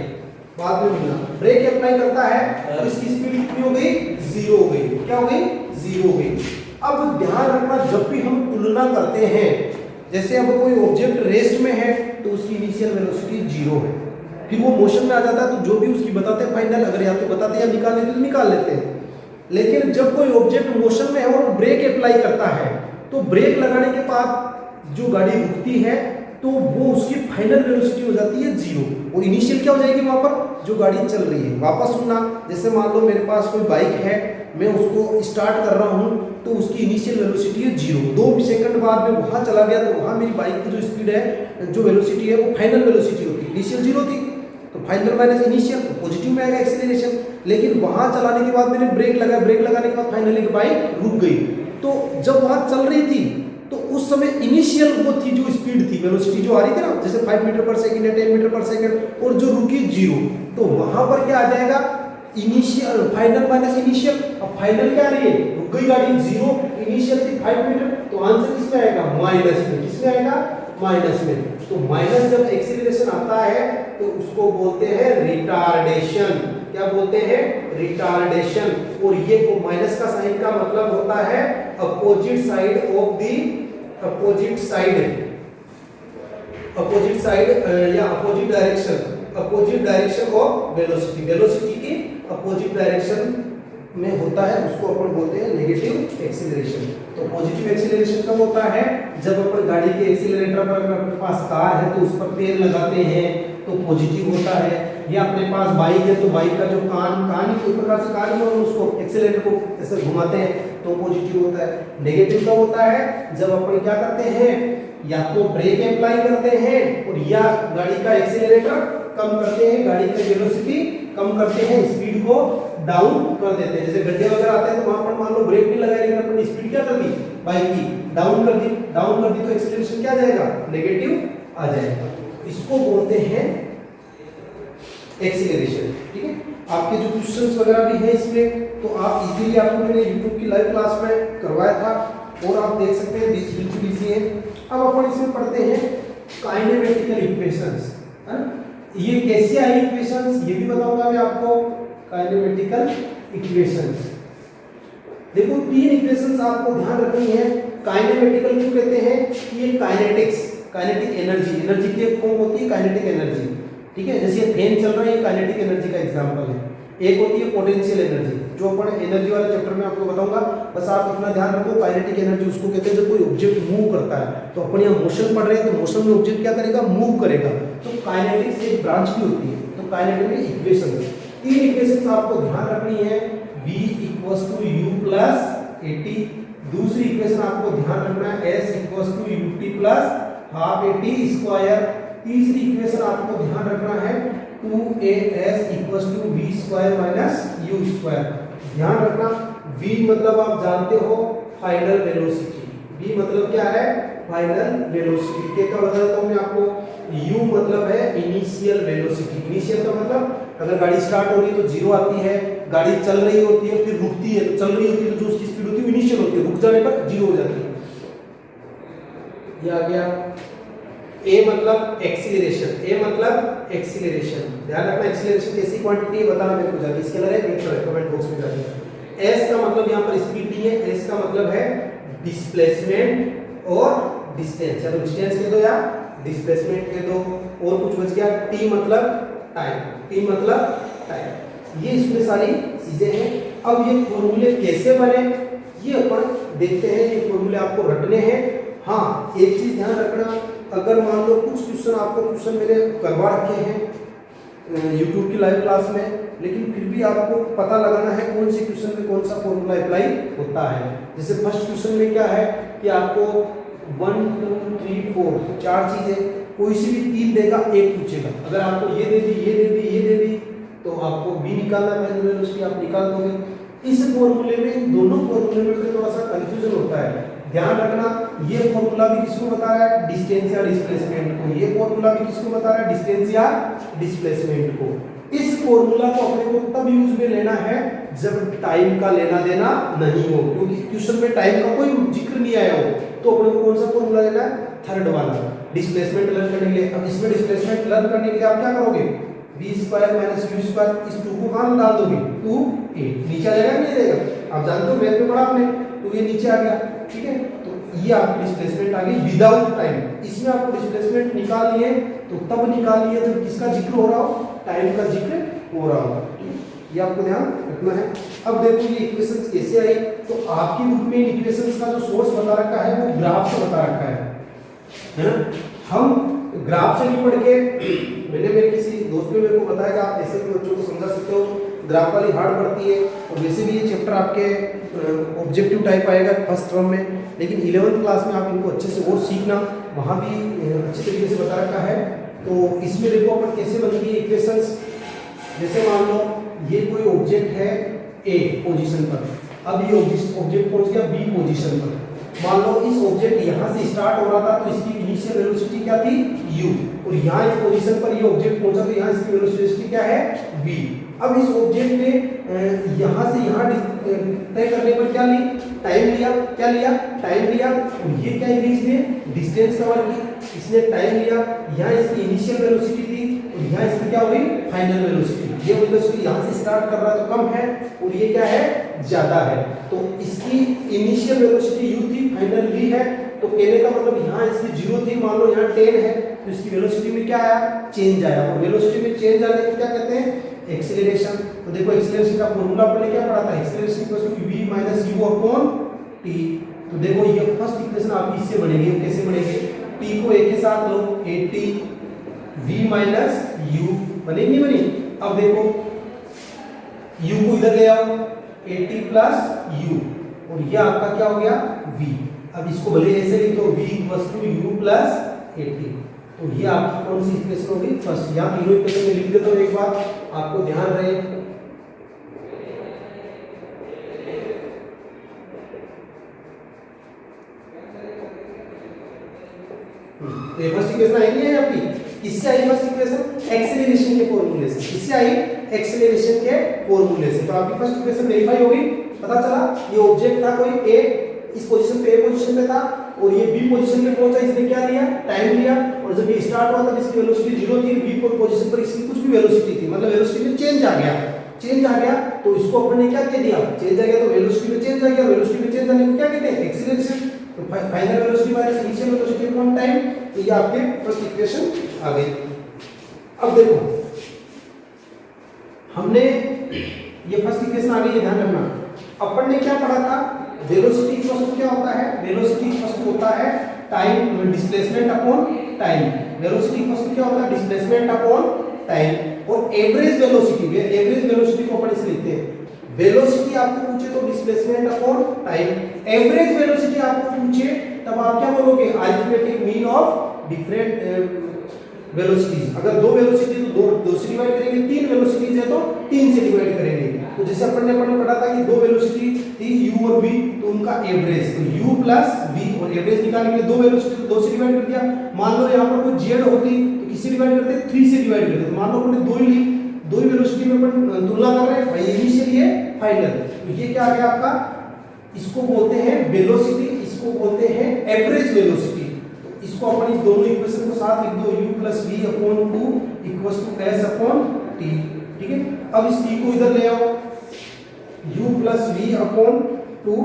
बाद में मिलना, ब्रेक अप्लाई करता है तो इसकी स्पीड कितनी हो गई, 0 हो गई। क्या हो गई, 0 हो गई। अब ध्यान रखना, जब भी हम तुलना करते हैं, जैसे अब कोई ऑब्जेक्ट रेस्ट में है तो उसकी इनिशियल वेलोसिटी 0 है, फिर वो मोशन में आ जाता है तो जो भी उसकी बताते हैं फाइनल, अगर या तो बताते हैं या निकाल लेते तो निकाल लेते हैं। लेकिन जब कोई ऑब्जेक्ट मोशन में है और ब्रेक अप्लाई करता है तो ब्रेक लगाने के बाद जो गाड़ी रुकती है तो वो उसकी फाइनल वेलोसिटी हो जाती है 0 और इनिशियल क्या हो जाएगी वहां पर, जो गाड़ी चल रही है। वापस सुनना, जैसे मान लो मेरे पास कोई बाइक है, मैं उसको स्टार्ट कर रहा हूं तो उसकी इनिशियल वेलोसिटी है 0, 2 सेकंड बाद में वहां चला गया तो वहां मेरी बाइक की जो स्पीड है, जो वेलोसिटी है, वो फाइनल वेलोसिटी होती है। इनिशियल 0 थी तो फाइनल माइनस इनिशियल, तो पॉजिटिव में आएगा एक्सीलरेशन। लेकिन वहां चलाने के बाद मैंने ब्रेक लगाया, ब्रेक लगाने के बाद फाइनली बाइक रुक गई। तो जब वहां चल रही थी तो उस समय इनिशियल वो थी जो स्पीड थी, वेलोसिटी जो आ रही थी ना, जैसे 5 मीटर पर सेकंड या 10 मीटर पर सेकंड, और जो रुकी 0, तो वहां पर क्या आ जाएगा, इनिशियल फाइनल माइनस इनिशियल। अब फाइनल क्या आ रही है, रुक गई गाड़ी 0, इनिशियल थी 5 मीटर, तो आंसर किसमें आएगा, माइनस में। किसमें आएगा, माइनस में। तो माइनस जब एक्सीलरेशन आता है तो उसको बोलते हैं रिटार्डेशन। क्या बोलते हैं, रिटार्डेशन। और ये को माइनस का साइन का मतलब होता है opposite side of the, opposite side opposite side या अपोजिट डायरेक्शन ऑफ वेलोसिटी की अपोजिट डायरेक्शन में होता है, उसको अपन बोलते हैं नेगेटिव एक्सीलरेशन। तो पॉजिटिव एक्सीलरेशन कब होता है? जब अपन गाड़ी के एक्सीलरेटर पर, अगर अपने पास कार है तो उस पर तेल लगाते हैं तो पॉजिटिव होता है, या अपने पास बाइक है तो बाइक का जो कान ही एक प्रकार से कार में उसको एक्सीलरेटर को ऐसे घुमाते हैं तो पॉजिटिव होता है। नेगेटिव कब होता है? जब अपन क्या करते हैं, या तो ब्रेक अप्लाई करते हैं और या गाड़ी का एक्सीलरेटर कम करते हैं, गाड़ी की वेलोसिटी कम करते हैं, स्पीड को डाउन कर देते हैं। जैसे गड्ढे वगैरह आते हैं तो वहां पर मान लो ब्रेक नहीं लगाया लेकिन अपन स्पीड क्या कर दी बाइक की, डाउन कर दी तो एक्सीलरेशन क्या आ जाएगा? नेगेटिव आ जाएगा। इसको बोलते हैं एक्सीलरेशन। ठीक है, आपके जो क्वेश्चंस वगैरह भी है इसमें तो आप इजीली, आपको मैंने YouTube की लाइव क्लास में करवाया था और आप देख सकते हैं, बिल्कुल इजी है। अब अपन इसमें पढ़ते हैं काइनेमेटिकल इक्वेशंस। ये कैसे आई इक्वेशंस ये भी बताऊंगा मैं आपको। काइनेमेटिकल इक्वेशंस, देखो 3 इक्वेशंस आपको ध्यान रखनी है। काइनेमेटिकल क्यों कहते हैं? ये काइनेटिक एनर्जी की एक फॉर्म होती है काइनेटिक एनर्जी। ठीक है, जैसे ये फैन चल रहा है, ये काइनेटिक एनर्जी का एग्जांपल है। एक होती है पोटेंशियल एनर्जी, जो अपन एनर्जी वाले चैप्टर में आपको बताऊंगा। बस आप इतना ध्यान रखो, काइनेटिक एनर्जी उसको कहते हैं जब कोई ऑब्जेक्ट मूव करता है। तो अपन यहाँ मोशन पढ़ रहे हैं तो मोशन में ऑब्जेक्ट क्या करेगा? मूव करेगा। तो काइनेटिक्स एक ब्रांच की होती है। तो काइनेटिक में इक्वेशन, 3 इक्वेशंस आपको ध्यान रखनी है। V = U + AT। दूसरी इक्वेशन आपको ध्यान रखना है S = UT + ½ AT²। तीसरी इक्वेशन आपको ध्यान रखना है 2AS = V² - U²। ध्यान रखना, V मतलब आप जानते हो फाइनल वेलोसिटी। V मतलब क्या है? Final velocity. के का बताता हूं मैं आपको। U मतलब है इनिशियल वेलोसिटी। इनिशियल का मतलब अगर गाड़ी स्टार्ट हो रही है तो 0 आती है, गाड़ी चल रही होती है फिर रुकती है, तो चल रही होती है तो जो उसकी स्पीड होती है इनिशियल होती है, रुक जाने पर 0 हो जाती है। ये आ गया। A मतलब एक्सीलरेशन। ध्यान रखना, एक्सीलरेशन कैसी क्वांटिटी है बताना मेरे को जाके, इसके अलावा वेक्टर है, कमेंट बॉक्स में जाके। S का मतलब यहाँ पर स्पीड नहीं है, S का मतलब है डिस्प्लेसमेंट और डिस्टेंस, या तो डिस्टेंस कह दो या डिस्प्लेसमेंट कह दो। और कुछ बच गया, T मतलब टाइम। ये इसमें सारी चीजें हैं। अब ये फॉर्मूले कैसे बने ये अपन देखते हैं। ये फॉर्मूले आपको रटने हैं। हाँ, एक चीज ध्यान रखना, अगर मान लो कुछ क्वेश्चन मैंने करवा रखे हैं YouTube की लाइव क्लास में, लेकिन फिर भी आपको पता लगाना है कौन से क्वेश्चन में कौन सा फॉर्मूला अप्लाई होता है। जैसे फर्स्ट क्वेश्चन में क्या है कि आपको 1 2 3 4 4 चीजें, कोई सी भी 3 देगा, एक पूछेगा। अगर आपको ये दे दी तो आपको B निकालना है, उसकी आप निकाल दोगे। इस फॉर्मूले में, दोनों फॉर्मूले में थोड़ा सा कंफ्यूजन होता है। ध्यान रखना, ये फॉर्मूला भी किसको बता रहा है? डिस्टेंस या डिस्प्लेसमेंट को। ये फॉर्मूला भी किसको बता रहा है? डिस्टेंस या डिस्प्लेसमेंट को। इस फॉर्मूला को अपने को तब यूज में लेना है जब टाइम का लेना देना नहीं हो, क्योंकि क्वेश्चन में टाइम का कोई जिक्र नहीं आया हो। तो अपने को कौन सा फॉर्मूला लेना है? थर्ड वाला, डिस्प्लेसमेंट लर्न करने के लिए। अब इसमें डिस्प्लेसमेंट लर्न करने के लिए आप क्या करोगे? V² - U², इस 2 को कहां डाल दोगे? 2A नीचे आ जाएगा, नहीं जाएगा? आप जानते हो मैथ में पढ़ा आपने, तो ये नीचे आ गया। ठीक है, तो ये आपकी डिस्प्लेसमेंट आ गई विदाउट टाइम। इसमें आपको डिस्प्लेसमेंट निकालनी है तो तब निकालनी है जब किसका जिक्र हो रहा हो? टाइम का जिक्र हो रहा हो। ये आपको ध्यान रखना है। अब देखो ये इक्वेशंस कैसे आई। तो आपकी बुक में इक्वेशंस का जो सोर्स बता रखा है वो ग्राफ से बता रखा है ना। हम ग्राफ से नहीं पढ़ के, मैंने मेरे किसी दोस्त ने मेरे को बताया कि आप ऐसे भी बच्चों को समझा सकते हो, ग्राफ वाली हार्ड पड़ती है। और वैसे भी ये चैप्टर आपके ऑब्जेक्टिव टाइप आएगा फर्स्ट टर्म में, लेकिन 11th क्लास में आप इनको अच्छे से और सीखना, वहाँ भी अच्छे तरीके से बता रखा है। तो इसमें देखो अपन कैसे बनती है इक्वेशंस। जैसे मान लो ये कोई ऑब्जेक्ट है A पोजीशन पर, अब ये ऑब्जेक्ट पहुंच गया B पोजीशन पर। मान लो इस ऑब्जेक्ट यहाँ से स्टार्ट हो रहा था तो इसकी इनिशियल वेलोसिटी क्या थी? U, और यहाँ इस पोजीशन पर ये ऑब्जेक्ट पहुंचा तो यहाँ इसकी वेलोसिटी क्या है? V। अब इस ऑब्जेक्ट ने यहाँ से यहाँ तय करने पर क्या ली? टाइम लिया। क्या लिया? टाइम लिया। और ये क्या ली इसने? डिस्टेंस कवर की। इसने टाइम लिया, यहाँ इसकी इनिशियल वेलोसिटी थी और यहाँ इसकी क्या हुई? Final velocity. ये वेलोसिटी यहाँ से स्टार्ट कर रहा है तो कम है और ये क्या है? ज्यादा है। तो इसकी इनिशियल वेलोसिटी U थी, फाइनल V है। तो कहने का मतलब यहाँ इसकी 0 थी, मान लो यहाँ 10 है तो इसकी वेलोसिटी में क्या आया, चेंज आया, और वेलोसिटी में चेंज आने को क्या कहते हैं, एक्सीलरेशन। तो देखो एक्सीलरेशन का फॉर्मूला अपने क्या पढ़ा था, acceleration equals to v minus u upon t। तो देखो ये फर्स्ट इक्वेशन आपकी इससे बनेगी, कैसे बनेगी, t को एक के साथ लो, at v माइनस u बनेगी, बनी। अब देखो u को इधर ले आओ, at प्लस u, और ये आपका क्या हो गया v। अब इसको भले ऐसे लिख दो, v equals to u plus at। तो ये आपकी कौन सी इक्वेशन होगी, फर्स्ट। यहाँ तीनों इक्वेशन में लिख देता हूँ एक बार, आपको ध्यान रहे। ये फर्स्ट इक्वेशन आएगी है आपकी, किससे आई फर्स्ट इक्वेशन, एक्सेलरेशन के फॉर्मूले से। किससे आई, एक्सेलरेशन के फॉर्मूले से। तो आपकी फर्स्ट इक्वेशन वेरीफाई होगी, पता चला ये ऑब्जेक्ट था कोई ए, इस पोजीशन पे, ए पोजीशन पे था, और ये बी पोजीशन पे पहुंचा, इसने क्या लिया, टाइम लिया, और जब ये स्टार्ट हुआ तब इसकी वेलोसिटी 0 थी, बी पोजीशन पर इसकी कुछ भी वेलोसिटी थी, मतलब वेलोसिटी में चेंज आ गया, चेंज आ गया। तो इसको अपन ने क्या कह दिया, चेंज आ गया, तो वेलोसिटी में चेंज आ गया, वेलोसिटी में चेंज आने को क्या कहते हैं, एक्सीलरेशन। तो final velocity minus initial velocity upon time, तो ये आपके फर्स्ट इक्वेशन आ गई। अब देखो हमने ये फर्स्ट इक्वेशन आ गई, ये ध्यान रखना। अपन ने क्या पढ़ा था, वेलोसिटी इक्वल्स टू क्या होता है, वेलोसिटी इक्वल्स टू होता है time displacement upon time. Velocity equals to क्या होता है, डिस्प्लेसमेंट अपॉन टाइम। और एवरेज वेलोसिटी, एवरेज वेलोसिटी को अपन इसे लिखते हैं, वेलोसिटी आपको पूछे तो displacement upon time, average velocity आपको पूछे तब आप क्या बोलोगे, arithmetic mean of different velocities. अगर दो वेलोसिटी तो दो से डिवाइड करेंगे, तीन वेलोसिटीज है तो तीन से डिवाइड करेंगे। तो जैसे अपन ने पढ़ा था कि दो वेलोसिटी थी u और v, तो उनका एवरेज, तो u प्लस v, और एवरेज निकालने के लिए दो वेलोसिटी तो दो से डिवाइड कर दिया। मान लो यहाँ पर कोई z होती तो किससे डिवाइड करते, 3 से डिवाइड करते। तो मान लो अपन ने दो ही ली, दो ही वेलोसिटी में अपन तुलना कर रहे हैं, भाई इनिशियल ये फाइनल। तो ये क्या आ गया आपका, इसको बोलते हैं वेलोसिटी, इसको बोलते हैं एवरेज वेलोसिटी। इसको अपन इस दोनों इक्वेशन को साथ लिख दो, u plus v upon 2 equals to s upon t। ठीक है, अब इस t को इधर ले आओ, u प्लस v अपॉन 2,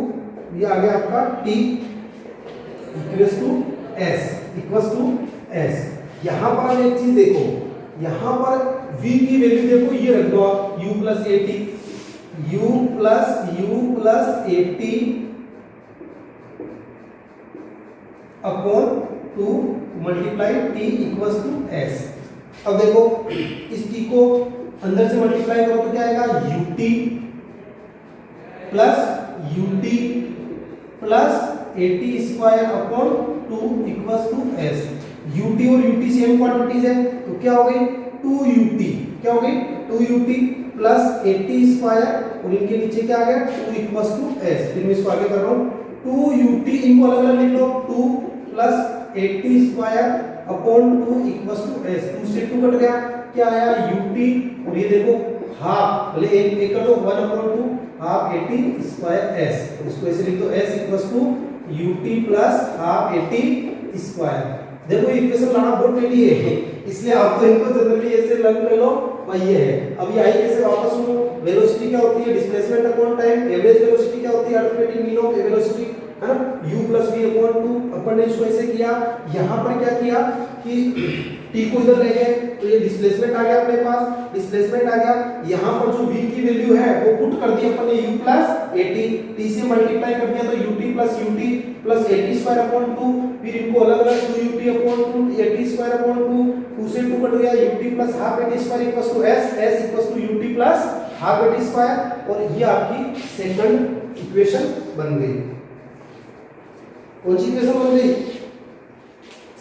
ये आ गया आपका t इक्वल्स टू s। यहां पर आप एक चीज देखो, यहां पर v की वैल्यू देखो, ये रख दो आप u plus at, u plus at upon 2 multiply t equals to s। अब देखो इस t को अंदर से मल्टीप्लाई करो तो क्या आएगा, ut plus at square upon 2 equals to s। ut और ut सेम क्वांटिटीज है, तो क्या हो गई 2ut, क्या हो गई 2ut प्लस at स्क्वायर, और इनके नीचे क्या आ गया 2 इक्वल्स टू s। फिर मैं इसको आगे कर रहा हूं, 2ut इनको अलग अलग लिख लो, 2 plus 80 square upon 2 equals to s। 2 से 2 कट गया, क्या आया ut, और ये देखो हाफ, भले एक कर दो 1 अपॉन 2 हाफ 80 स्क्वायर s। तो इसको ऐसे लिख दो, s equals to ut plus half 80 square. देखो ये इक्वेशन लाना बहुत ट्रिकी है, इसलिए आप तो इनको जनरली ऐसे लर्न कर लो, भाई ये है। अब ये आई कैसे वापस सुनो, वेलोसिटी क्या होती है, displacement upon time, average velocity क्या होती है, अरिथमेटिक मीन ऑफ वेलोसिटी, है ना, u प्लस v अपॉन 2। अपन ने इसको ऐसे किया, यहाँ पर क्या किया कि t को इधर ले गए, तो ये डिस्प्लेसमेंट आ गया अपने पास, डिस्प्लेसमेंट आ गया। यहाँ पर जो v की वैल्यू है वो पुट कर दी अपन ने u प्लस at, t से मल्टीप्लाई कर दिया तो ut plus at square upon 2, फिर इनको अलग अलग 2ut upon 2 at square upon 2, 2 से 2 कट गया, ut plus half at square equals to s equals to ut plus half at square, और ये आपकी सेकंड इक्वेशन बन गई। कौन सी इक्वेशन बन गई,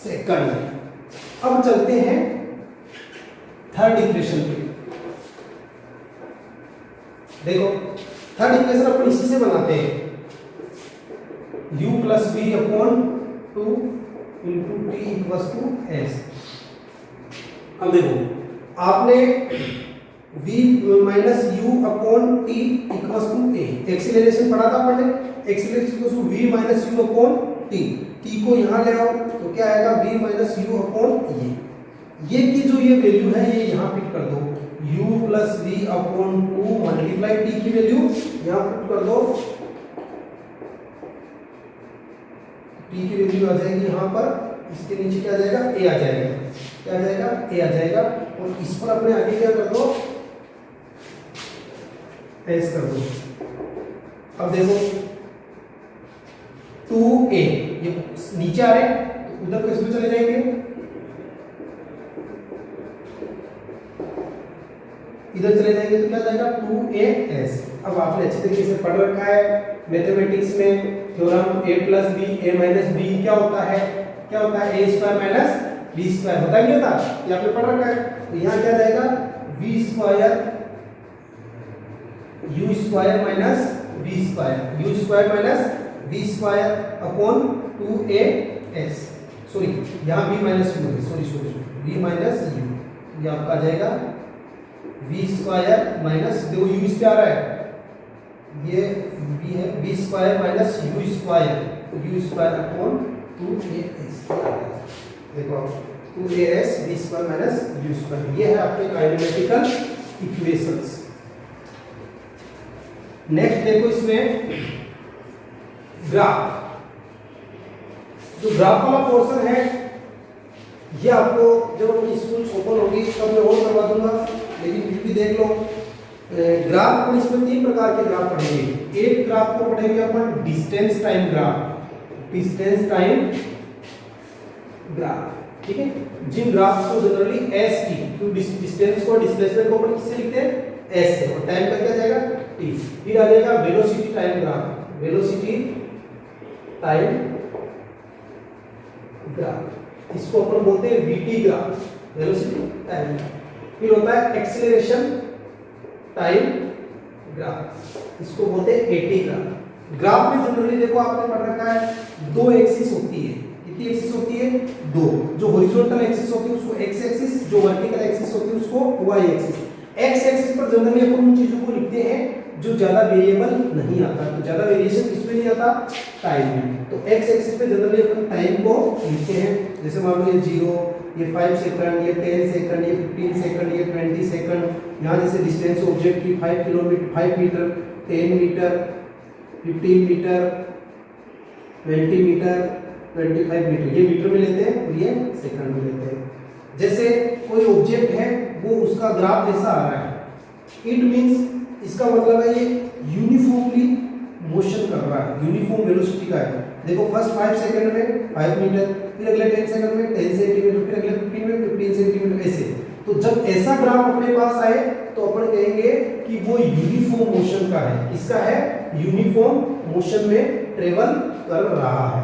सेकंड। अब चलते हैं थर्ड इक्वेशन पे। देखो थर्ड इक्वेशन अपन इसी से बनाते हैं, u plus v upon 2 into t equals to s। अब देखो आपने v minus u upon t equals to a, acceleration पढ़ा था अपन ने, acceleration equals to v minus u upon t। t को यहाँ ले आओ तो क्या आएगा v माइनस u अपॉन ये की जो ये वैल्यू है ये यहाँ फिट कर दो, u plus v upon 2 multiply t की वैल्यू यहाँ फिट कर दो, t की वैल्यू आ जाएगी यहाँ पर, इसके नीचे क्या आ जाएगा a आ जाएगा। क्या आ जाएगा, ए आ जाएगा। और इस पर अपने आगे क्या कर दो, एस कर दो। अब देखो 2a ये नीचे आ रहे हैं तो उधर किस में चले जाएंगे, इधर चले जाएंगे तो क्या जाएगा 2as। अब आपने अच्छी तरीके से पढ़ रखा है मैथमेटिक्स में theorem a + b a - b क्या होता है, क्या होता है a² - b² होता है, नहीं होता, ये आपने पढ़ रखा है। तो यहाँ क्या जाएगा v² u² - v² upon 2as, sorry यहाँ v - u है, सॉरी v - u, ये आपका आ जाएगा v² माइनस, देखो u इस पे आ रहा है, ये v है, v² - u² अपॉन 2as, देखो 2as v² - u², ये है आपके काइनेमेटिकल इक्वेशंस। नेक्स्ट देखो इसमें ग्राफ, जो ग्राफ वाला पोर्शन है ये आपको जब अपनी स्कूल ओपन होगी तब मैं और करवा दूंगा, लेकिन फिर भी देख लो। ग्राफ को इसमें 3 प्रकार के ग्राफ पढ़ेंगे। एक ग्राफ को पढ़ेंगे अपन distance time graph, distance time graph, ठीक है। जिन ग्राफ्स को जनरली एस टी, तो डिस्टेंस को डिस्प्लेसमेंट को अपन किससे लिखते हैं, एस से, और टाइम का क्या जाएगा टी। फिर आ जाएगा velocity time graph, velocity time graph, इसको अपन बोलते हैं वीटी ग्राफ, वेलोसिटी टाइम। फिर होता है एक्सीलरेशन टाइम ग्राफ, इसको बोलते हैं एटी ग्राफ। ग्राफ में जनरली देखो आपने पढ़ रखा है 2 एक्सिस होती है, कितनी एक्सिस होती है 2, जो हॉरिजॉन्टल एक्सिस होती है उसको एक्स एक्सिस, जो वर्टिकल एक्सिस होती है उसको वाई एक्सिस। एक्स एक्सिस पर जनरली अपन उन चीजों को लिखते हैं जो ज्यादा वेरिएबल नहीं आता, तो ज्यादा वेरिएशन किसमें नहीं आता, टाइम में। तो एक्स एक्सिस पे जनरली अपन टाइम को लिखते हैं, जैसे मान लो ये 0, ये 5 सेकंड, ये 10 सेकंड, ये 15 सेकंड, ये 20 सेकंड। यहाँ जैसे डिस्टेंस ऑब्जेक्ट की 5 kilometre, 5 metre, 10 metre, 15 metre, 20 metre, 25 metre, ये मीटर में लेते हैं और ये सेकंड में लेते हैं। जैसे कोई ऑब्जेक्ट है वो उसका ग्राफ जैसा आ रहा है, इट मींस इसका मतलब है ये यूनिफॉर्मली मोशन कर रहा है, यूनिफॉर्म वेलोसिटी का है। देखो फर्स्ट 5 सेकंड में 5 मीटर, फिर अगले 10 सेकंड में 10 सेंटीमीटर, फिर अगले 15 में 15 सेंटीमीटर, ऐसे। तो जब ऐसा ग्राफ अपने पास आए तो अपन कहेंगे कि वो यूनिफॉर्म मोशन का है, इसका है यूनिफॉर्म मोशन में ट्रेवल कर रहा है।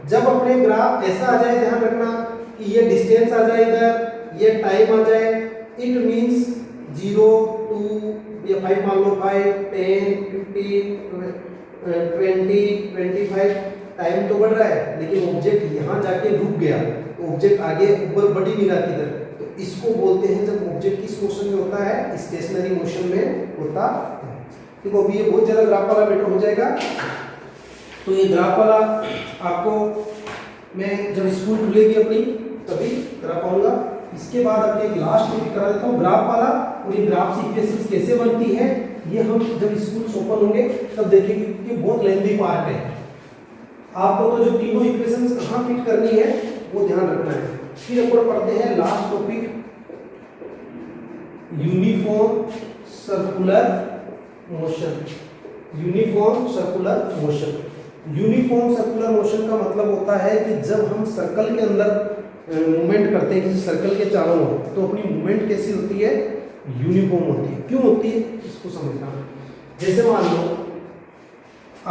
जब अपने ग्राफ ऐसा आ जाए, ध्यान रखना कि ये डिस्टेंस आ जाए इधर, ये टाइम आ जाए, इट मींस 0 2 या 5 मान लो, 5 10 15 20 25, टाइम तो बढ़ रहा है लेकिन ऑब्जेक्ट यहाँ जाके रुक गया, तो ऑब्जेक्ट आगे ऊपर बढ़ ही नहीं रहा किधर, तो इसको बोलते हैं जब ऑब्जेक्ट किस मोशन में होता है, स्टेशनरी मोशन में होता है। देखो अभी ये बहुत ज्यादा ग्राफ वाला बेटर हो जाएगा, तो ये ग्राफ वाला आपको मैं जब स्कूल खुलेगी अपनी तभी करा पाऊंगा। इसके बाद अपने एक लास्ट टॉपिक करा देता हूँ ग्राफ वाला, और ये ग्राफ इक्वेशंस कैसे बनती है ये हम जब स्कूल ओपन होंगे तब देखेंगे, क्योंकि बहुत लेंथी पार्ट है। आपको तो जो तीनों इक्वेशंस कहाँ फिट करनी है वो ध्यान रखना है। फिर अपन पढ़ते हैं last topic, uniform circular motion. Uniform circular motion, uniform circular motion का मतलब होता है कि जब हम सर्कल के अंदर मूवमेंट करते हैं, किसी सर्कल के चारों ओर, तो अपनी मूवमेंट कैसी होती है, यूनिफॉर्म होती है। क्यों होती है इसको समझना। जैसे मान लो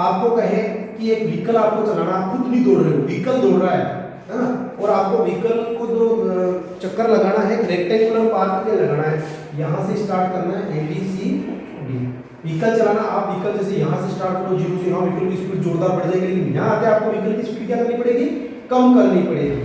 आपको कहे कि एक व्हीकल आपको चलाना, आप खुद नहीं दौड़ रहे हो, व्हीकल दौड़ रहा है ना, और आपको व्हीकल को जो चक्कर लगाना है रेक्टेंगुलर पार्ट में लगाना है, यहाँ से स्टार्ट करना है ABCD। व्हीकल चलाना, आप व्हीकल जैसे यहाँ से स्टार्ट करो 0 से, यहाँ व्हीकल की स्पीड जोरदार बढ़ जाएगी, लेकिन यहाँ आते आपको व्हीकल की स्पीड क्या करनी पड़ेगी, कम करनी पड़ेगी।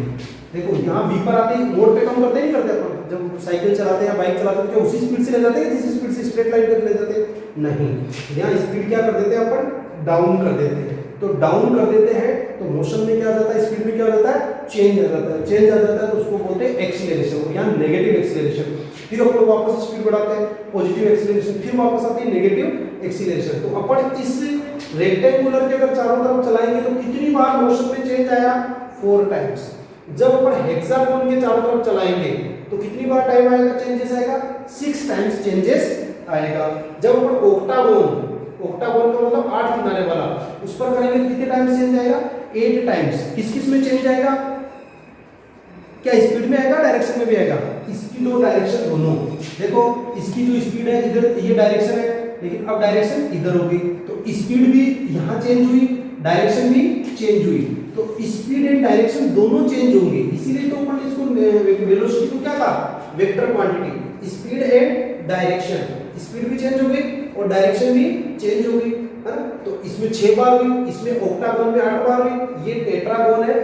देखो यहाँ V पर आते ही मोड़ पे कम करते नहीं करते अपन, जब साइकिल चलाते हैं या बाइक चलाते हैं क्या उसी स्पीड से ले जाते हैं जिस स्पीड से स्ट्रेट लाइन पे ले जाते हैं, नहीं, यहाँ स्पीड क्या कर देते हैं अपन, डाउन कर देते हैं। तो डाउन कर देते हैं तो मोशन में क्या आ जाता है, स्पीड में क्या हो जाता है, चेंज आ जाता है। चेंज आ जाता है तो उसको बोलते हैं एक्सीलरेशन, यहाँ नेगेटिव एक्सीलरेशन। फिर अपन वापस स्पीड बढ़ाते हैं, पॉजिटिव एक्सीलरेशन, फिर वापस आती है नेगेटिव एक्सीलरेशन। तो अपन इस रेक्टेंगुलर के अगर चारों तरफ चलाएंगे तो कितनी बार मोशन में चेंज आया, 4 टाइम्स। जब अपन हेक्सागोन के चारों तरफ चलाएंगे तो कितनी बार टाइम आएगा, चेंजेस आएगा, 6 टाइम्स चेंजेस आएगा। जब अपन ऑक्टागोन, ऑक्टागोन का मतलब 8 किनारे वाला, उस पर करेंगे तो कितने टाइम्स चेंज आएगा, 8 टाइम्स। किस किस में चेंज आएगा, क्या स्पीड में आएगा, डायरेक्शन में भी आएगा, स्पीड और डायरेक्शन दोनों। देखो इसकी जो स्पीड है इधर, ये डायरेक्शन है, लेकिन अब डायरेक्शन इधर होगी, तो स्पीड भी यहाँ चेंज हुई, डायरेक्शन भी चेंज हुई, तो स्पीड एंड डायरेक्शन दोनों चेंज होंगे। इसीलिए तो अपन इसको वेलोसिटी को क्या कहा, vector quantity, speed and direction, speed भी चेंज हो गई और डायरेक्शन भी चेंज हो गई, है ना। तो इसमें 6 बार हुई, इसमें ऑक्टागोन में 8 बार हुई, ये टेट्रागोन है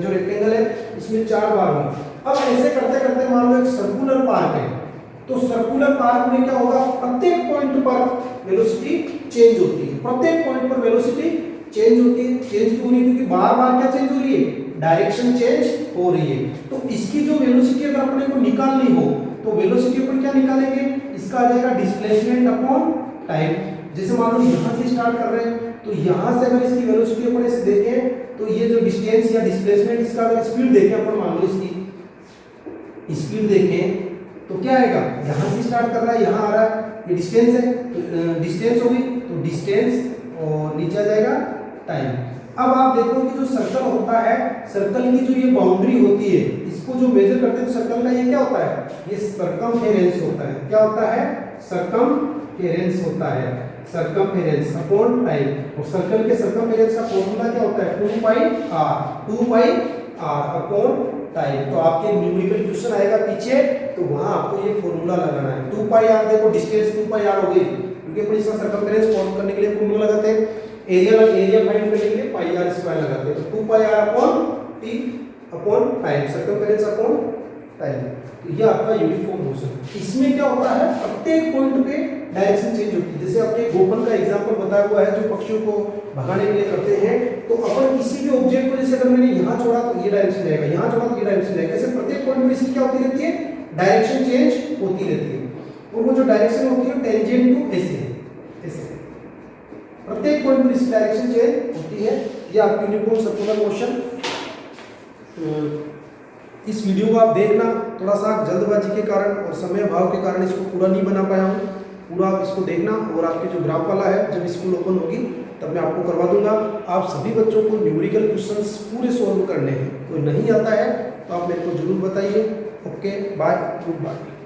जो रेक्टेंगल है, इसमें 4 बार हुई। अब ऐसे करते करते मान लो एक सर्कुलर पार्क है, तो सर्कुलर पार्क में क्या होगा, प्रत्येक पॉइंट पर वेलोसिटी चेंज होती है, प्रत्येक पॉइंट पर वेलोसिटी चेंज होती है। चेंज क्यों नहीं, क्योंकि बार बार क्या चेंज हो रही है, डायरेक्शन चेंज हो रही है। तो इसकी जो वेलोसिटी अगर अपने को निकालनी हो तो वेलोसिटी अपन क्या निकालेंगे, इसका आ जाएगा डिस्प्लेसमेंट अपॉन टाइम। जैसे मान लो यहाँ से स्टार्ट कर रहे हैं, तो यहाँ से अगर इसकी वेलोसिटी अपन इसे देखें तो ये जो डिस्टेंस या डिस्प्लेसमेंट, इसका अगर स्पीड देखें अपन, मान लो इसकी स्पीड देखें तो क्या आएगा, यहाँ से स्टार्ट कर रहा है, यहाँ आ रहा है, ये डिस्टेंस है, तो डिस्टेंस होगी, तो डिस्टेंस और नीचे आ जाएगा टाइम। अब आप देखो कि जो सर्कल होता है, सर्कल की जो ये बाउंड्री होती है, इसको जो मेजर करते हैं तो सर्कल का ये क्या होता है, ये सर्कमफेरेंस होता है। क्या होता है, सर्कमफेरेंस होता है, सर्कमफेरेंस अपॉन टाइम। और सर्कल के सर्कमफेरेंस का फॉर्मूला क्या होता है, 2 पाई आर अपॉन टाइम। तो आपके न्यूमेरिकल क्वेश्चन आएगा पीछे, तो वहां आपको ये फॉर्मूला लगाना है। 2 पाई आर, देखो डिस्टेंस 2 पाई आर हो गई, क्योंकि अपन इसका सर्कमफेरेंस फाइंड करने के लिए फॉर्मूला लगाते हैं, एरिया फाइंड करने के लिए पाई आर स्क्वायर लगाते हैं। तो 2 pi r upon t upon time, circumference upon time. तो ये आपका यूनिफॉर्म मोशन। इसमें क्या होता है, प्रत्येक पॉइंट पे डायरेक्शन चेंज होती है। जैसे आपने गोपन का एग्जांपल बताया हुआ है, जो पक्षियों को भगाने के लिए करते हैं, तो अपन किसी भी ऑब्जेक्ट को, जैसे अगर मैंने यहाँ छोड़ा तो ये डायरेक्शन जाएगा, यहाँ छोड़ा तो ये डायरेक्शन जाएगा, ऐसे प्रत्येक पॉइंट में इसकी क्या होती रहती है, डायरेक्शन चेंज होती रहती है। और वो जो डायरेक्शन होती है टेंजेंट टू ऐसे, प्रत्येक पॉइंट पर इसकी डायरेक्शन चेंज होती है। ये आपकी यूनिफॉर्म सर्कुलर मोशन। इस वीडियो को आप देखना, थोड़ा सा जल्दबाजी के कारण और समय अभाव के कारण इसको पूरा नहीं बना पाया हूँ, पूरा आप इसको देखना। और आपके जो ग्राफ वाला है, जब स्कूल ओपन होगी तब मैं आपको करवा दूंगा। आप सभी बच्चों को न्यूमेरिकल क्वेश्चंस पूरे सॉल्व करने हैं, कोई नहीं आता है तो आप मेरे को जरूर बताइए। Okay, bye, good bye.